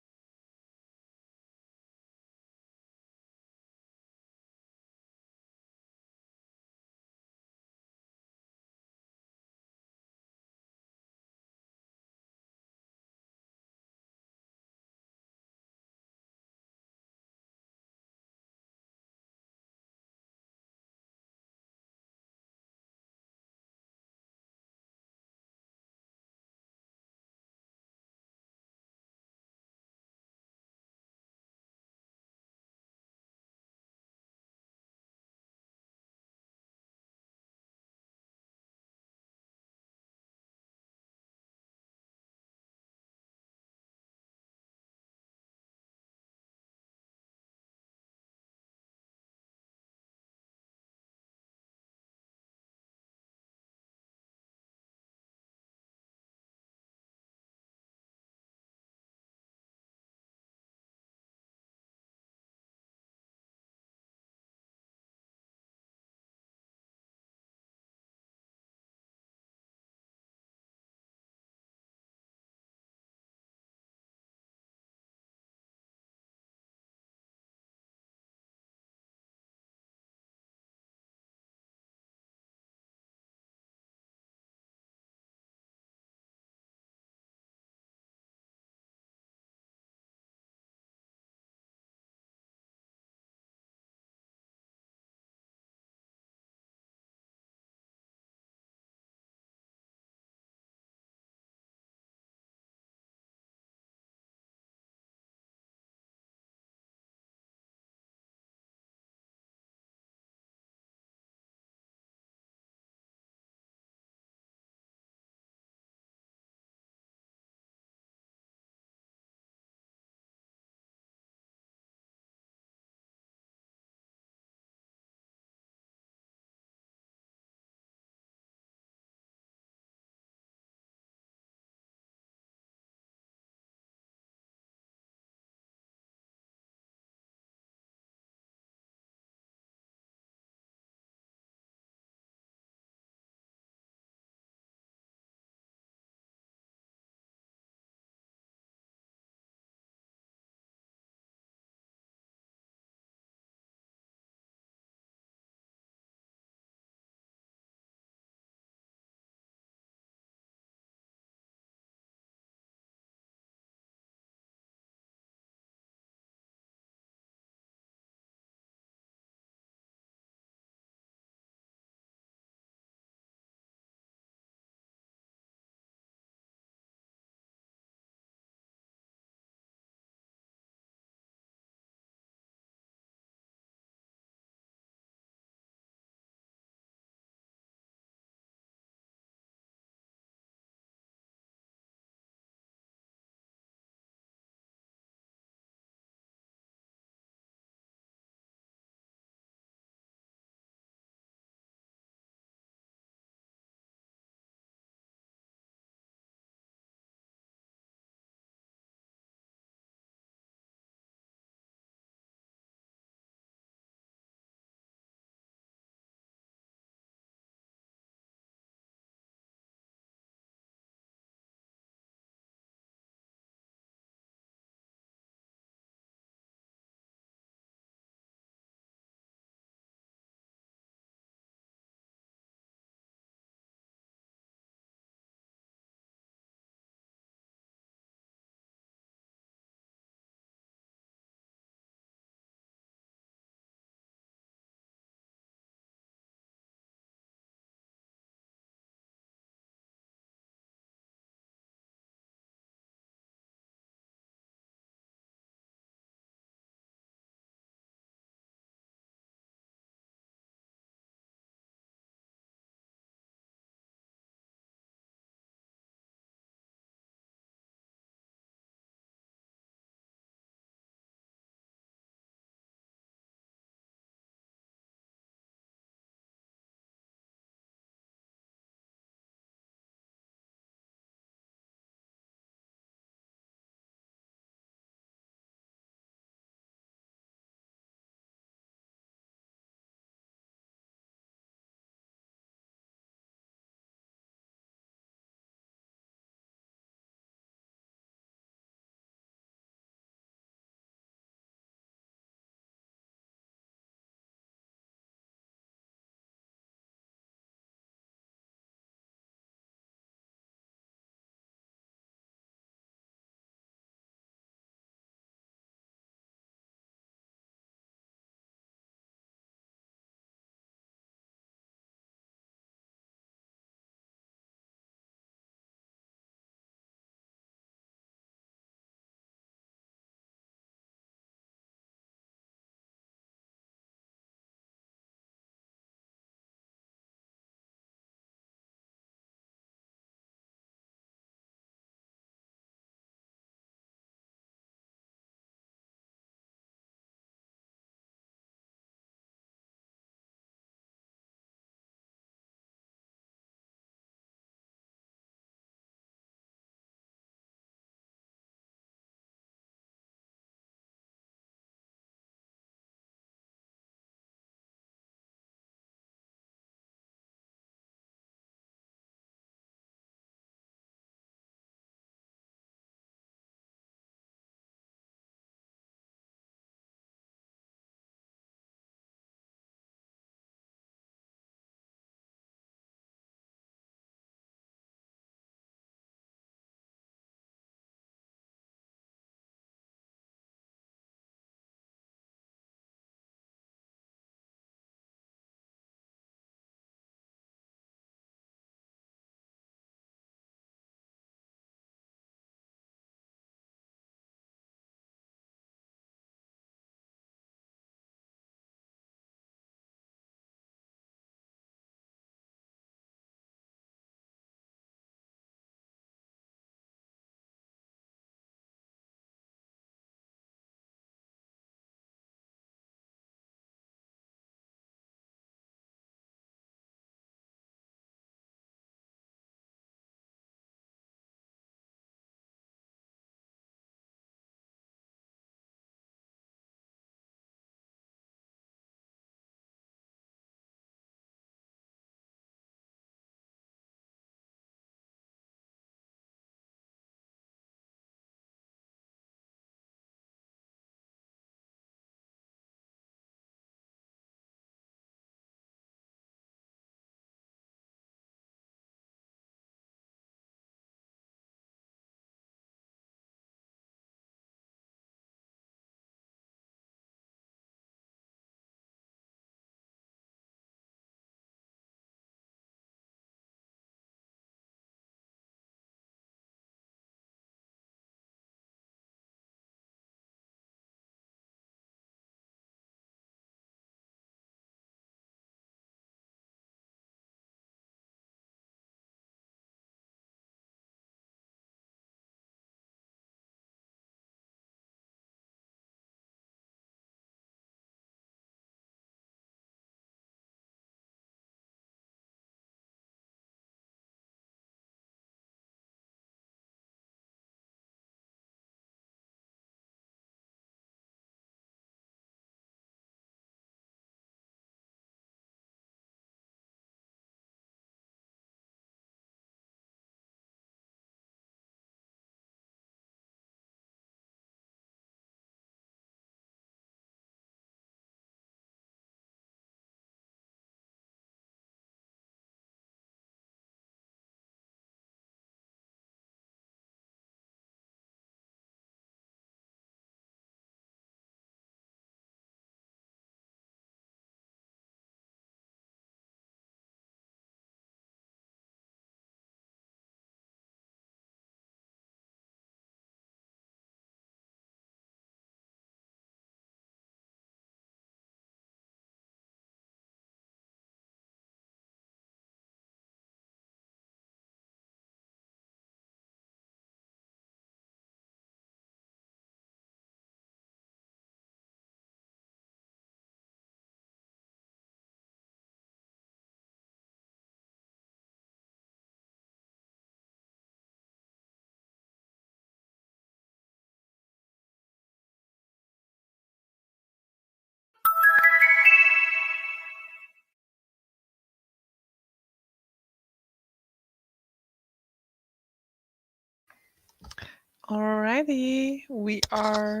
Alrighty, we are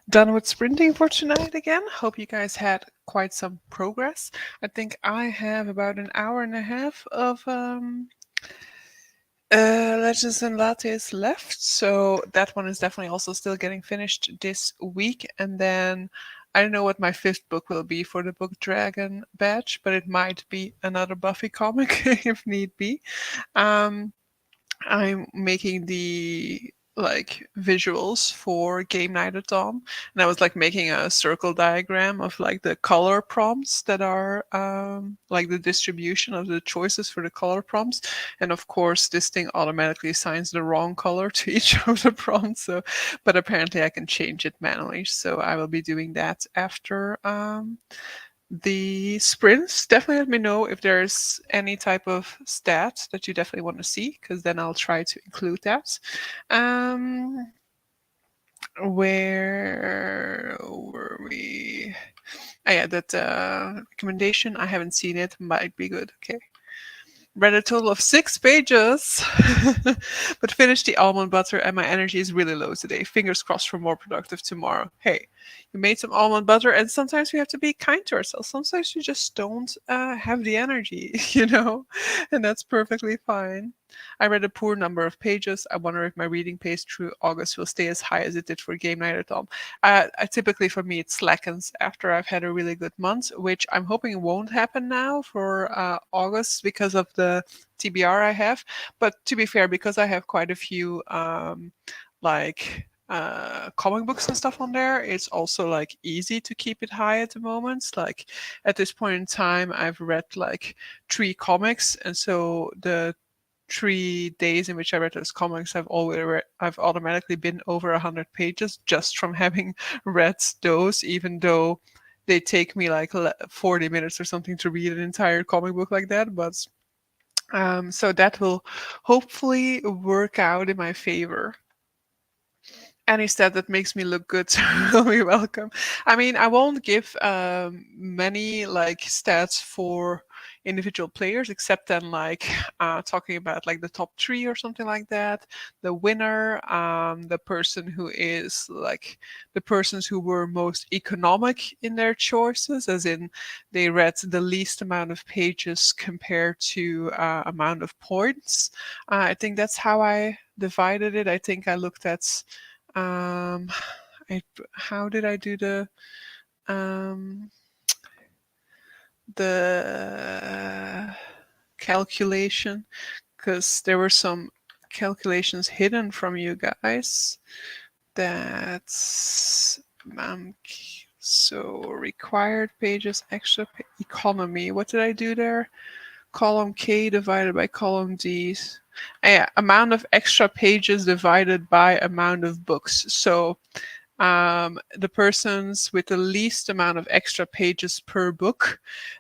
done with sprinting for tonight again. Hope you guys had quite some progress. I think I have about an hour and a half of Legends and Lattes left, so that one is definitely also still getting finished this week. And then I don't know what my fifth book will be for the Book Dragon batch, but it might be another Buffy comic if need be. Um, I'm making the like visuals for Game Night at Dawn, and I was like making a circle diagram of like the color prompts that are like the distribution of the choices for the color prompts, and of course this thing automatically assigns the wrong color to each of the prompts. So, but apparently I can change it manually, so I will be doing that after the sprints. Definitely let me know if there's any type of stat that you definitely want to see, because then I'll try to include that. Um, where were we? Oh, yeah, that recommendation. I haven't seen it. Might be good. Okay. Read a total of 6 pages, but finished the almond butter, and my energy is really low today. Fingers crossed for more productive tomorrow. Hey, you made some almond butter, and sometimes we have to be kind to ourselves. Sometimes you just don't have the energy, and that's perfectly fine. I read a poor number of pages. I wonder if my reading pace through August will stay as high as it did for Game Night at Dawn. Typically, for me, it slackens after I've had a really good month, which I'm hoping won't happen now for August because of the TBR I have. But to be fair, because I have quite a few like comic books and stuff on there, it's also like easy to keep it high at the moment. Like at this point in time, I've read like 3 comics, and so the 3 days in which I read those comics, I've automatically been over 100 pages just from having read those, even though they take me like 40 minutes or something to read an entire comic book like that. But so that will hopefully work out in my favor. Any stat that makes me look good will be welcome. I mean, I won't give many like stats for individual players, except then like talking about like the top 3 or something like that. The winner, the person who is like the persons who were most economic in their choices, as in they read the least amount of pages compared to amount of points. I think that's how I divided it. I think I looked at um, how did I do um, the calculation? Because there were some calculations hidden from you guys. That's so required pages, economy. What did I do there? Column K divided by column D. Yeah, amount of extra pages divided by amount of books. So the persons with the least amount of extra pages per book,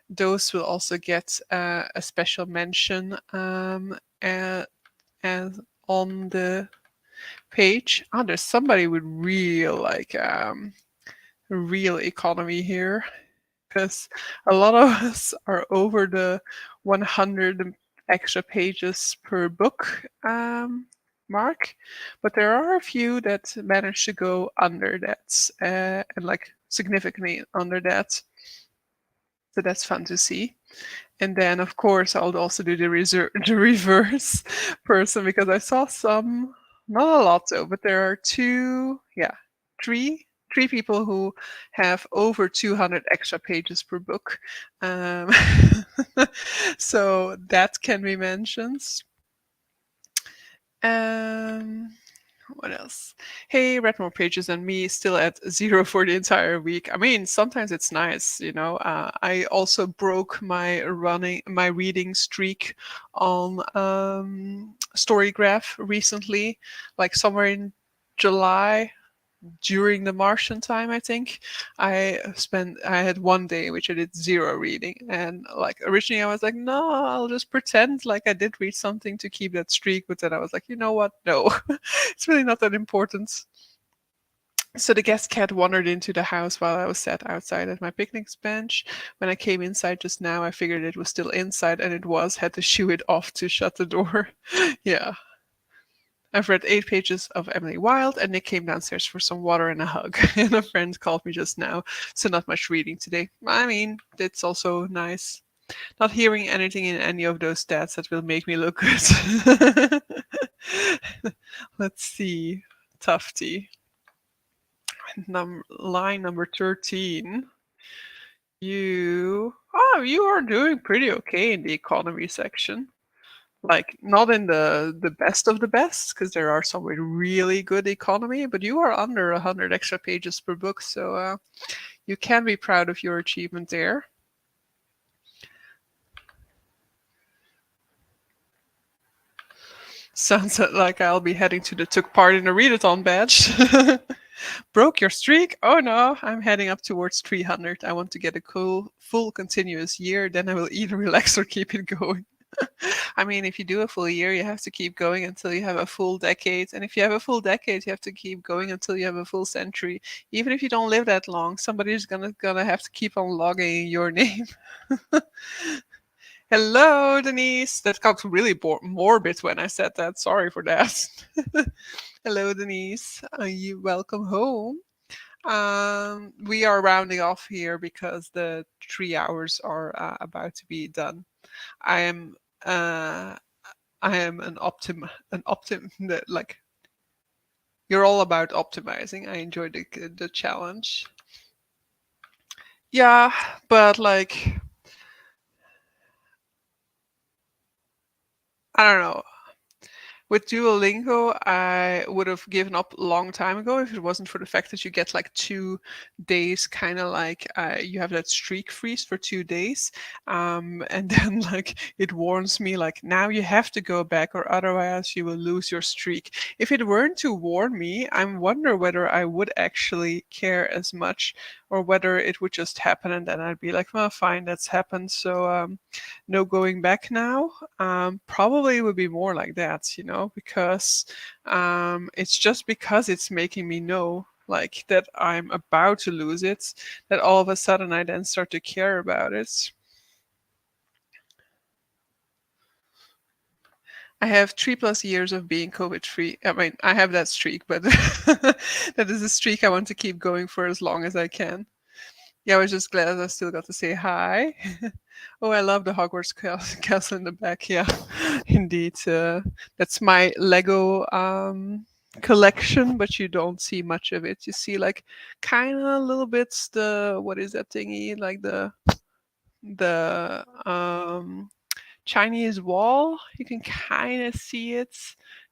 those will also get a special mention as on the page. Oh, there's somebody with real economy here, because a lot of us are over the 100 extra pages per book mark, but there are a few that manage to go under that, and like significantly under that. So that's fun to see. And then, of course, I'll also do the reverse person, because I saw some, not a lot though, but there are three people who have over 200 extra pages per book. Um, so that can be mentioned. Um, what else? Hey, read more pages than me, still at 0 for the entire week. I mean, sometimes it's nice. I also broke my reading streak on Storygraph recently, like somewhere in July during the Martian time, I think. I had one day which I did 0 reading, and like originally I was like, no, I'll just pretend like I did read something to keep that streak, but then I was like, you know what? No, it's really not that important. So the guest cat wandered into the house while I was sat outside at my picnic bench. When I came inside just now, I figured it was still inside, and it was. Had to shoo it off to shut the door. Yeah. I've read 8 pages of Emily Wilde, and Nick came downstairs for some water and a hug. And a friend called me just now, so not much reading today. I mean, it's also nice. Not hearing anything in any of those stats that will make me look good. Let's see. Tufty. Line number 13. You are doing pretty okay in the economy section. Like, not in the best of the best, because there are some with really good economy, but you are under 100 extra pages per book, so you can be proud of your achievement there. Sounds like I'll be heading to the took part in a readathon badge. Broke your streak? Oh no, I'm heading up towards 300. I want to get a cool, full continuous year, then I will either relax or keep it going. I mean, if you do a full year, you have to keep going until you have a full decade. And if you have a full decade, you have to keep going until you have a full century. Even if you don't live that long, somebody's gonna have to keep on logging your name. Hello, Denise. That got really morbid when I said that. Sorry for that. Hello, Denise. You welcome home. We are rounding off here because the 3 hours are about to be done. I am uh, I am like, you're all about optimizing. I enjoy the challenge. Yeah, but like, I don't know. With Duolingo, I would have given up a long time ago if it wasn't for the fact that you get like 2 days, kind of like you have that streak freeze for 2 days. And then like it warns me like now you have to go back or otherwise you will lose your streak. If it weren't to warn me, I wonder whether I would actually care as much or whether it would just happen and then I'd be like, well, fine, that's happened. So no going back now. Probably would be more like that, because it's just because it's making me know like that I'm about to lose it, that all of a sudden I then start to care about it. I have 3+ years of being COVID free. I mean, I have that streak, but that is a streak I want to keep going for as long as I can. Yeah, I was just glad I still got to say hi. Oh, I love the Hogwarts castle in the back. Yeah, indeed. That's my Lego collection, but you don't see much of it. You see like kind of little bits. What is that thingy? Like the Chinese wall. You can kind of see it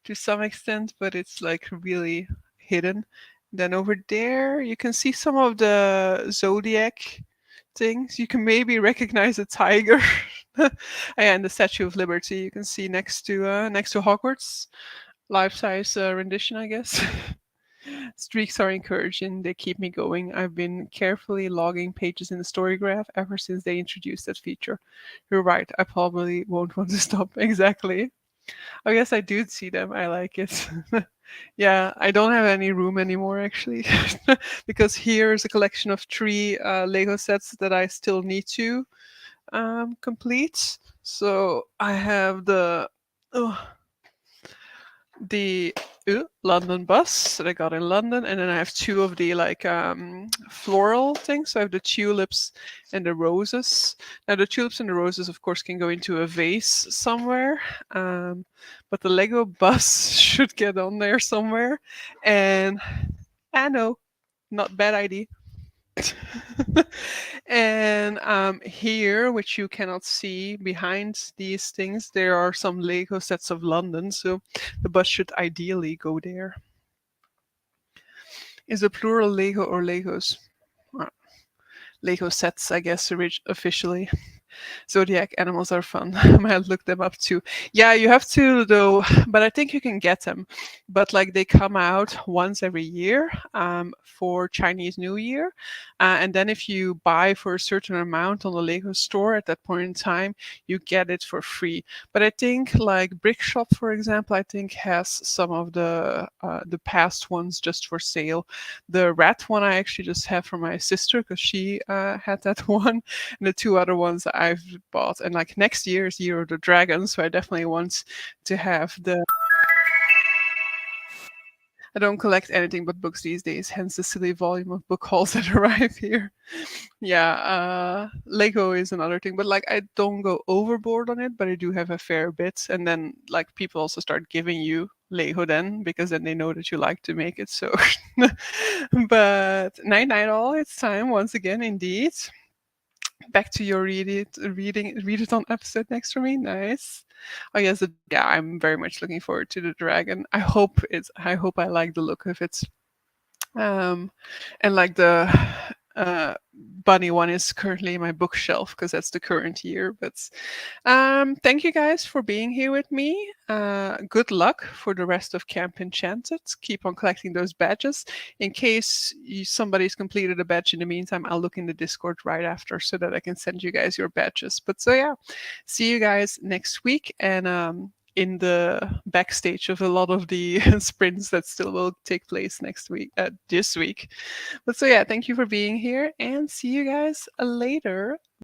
to some extent, but it's like really hidden. Then over there, you can see some of the zodiac things. You can maybe recognize a tiger. And the Statue of Liberty you can see next to Hogwarts. Life-size rendition, I guess. Streaks are encouraging. They keep me going. I've been carefully logging pages in the story graph ever since they introduced that feature. You're right. I probably won't want to stop. Exactly. I guess I do see them. I like it. Yeah, I don't have any room anymore actually, because here's a collection of 3 Lego sets that I still need to complete. So I have oh, the London bus that I got in London, and then I have 2 of the like floral things. So I have the tulips and the roses. Now the tulips and the roses, of course, can go into a vase somewhere, but the Lego bus should get on there somewhere. And I know, not bad idea. And here, which you cannot see behind these things, there are some Lego sets of London, so the bus should ideally go there. Is it plural Lego or Legos? Uh, Lego sets, I guess, officially. Zodiac animals are fun. I might look them up too. Yeah, you have to though, but I think you can get them. But like they come out once every year for Chinese New Year, and then if you buy for a certain amount on the Lego store at that point in time, you get it for free. But I think like Brick Shop, for example, I think has some of the past ones just for sale. The rat one I actually just have for my sister because she had that one, and the 2 other ones I've bought. And like next year is Year of the Dragon, so I definitely want to have the I don't collect anything but books these days, hence the silly volume of book hauls that arrive here. Yeah, Lego is another thing, but like I don't go overboard on it, but I do have a fair bit. And then like people also start giving you Lego then because then they know that you like to make it. So, but night night all, it's time once again, indeed. Back to your read it on episode next for me. Nice. Oh yes, yeah, I'm very much looking forward to the dragon. I hope I like the look of it. Um, and like the bunny one is currently in my bookshelf because that's the current year. But thank you guys for being here with me. Good luck for the rest of Camp Enchanted. Keep on collecting those badges. In case somebody's completed a badge in the meantime, I'll look in the Discord right after so that I can send you guys your badges. But so yeah, see you guys next week. And in the backstage of a lot of the sprints that still will take place next week, this week. But so yeah, thank you for being here and see you guys later.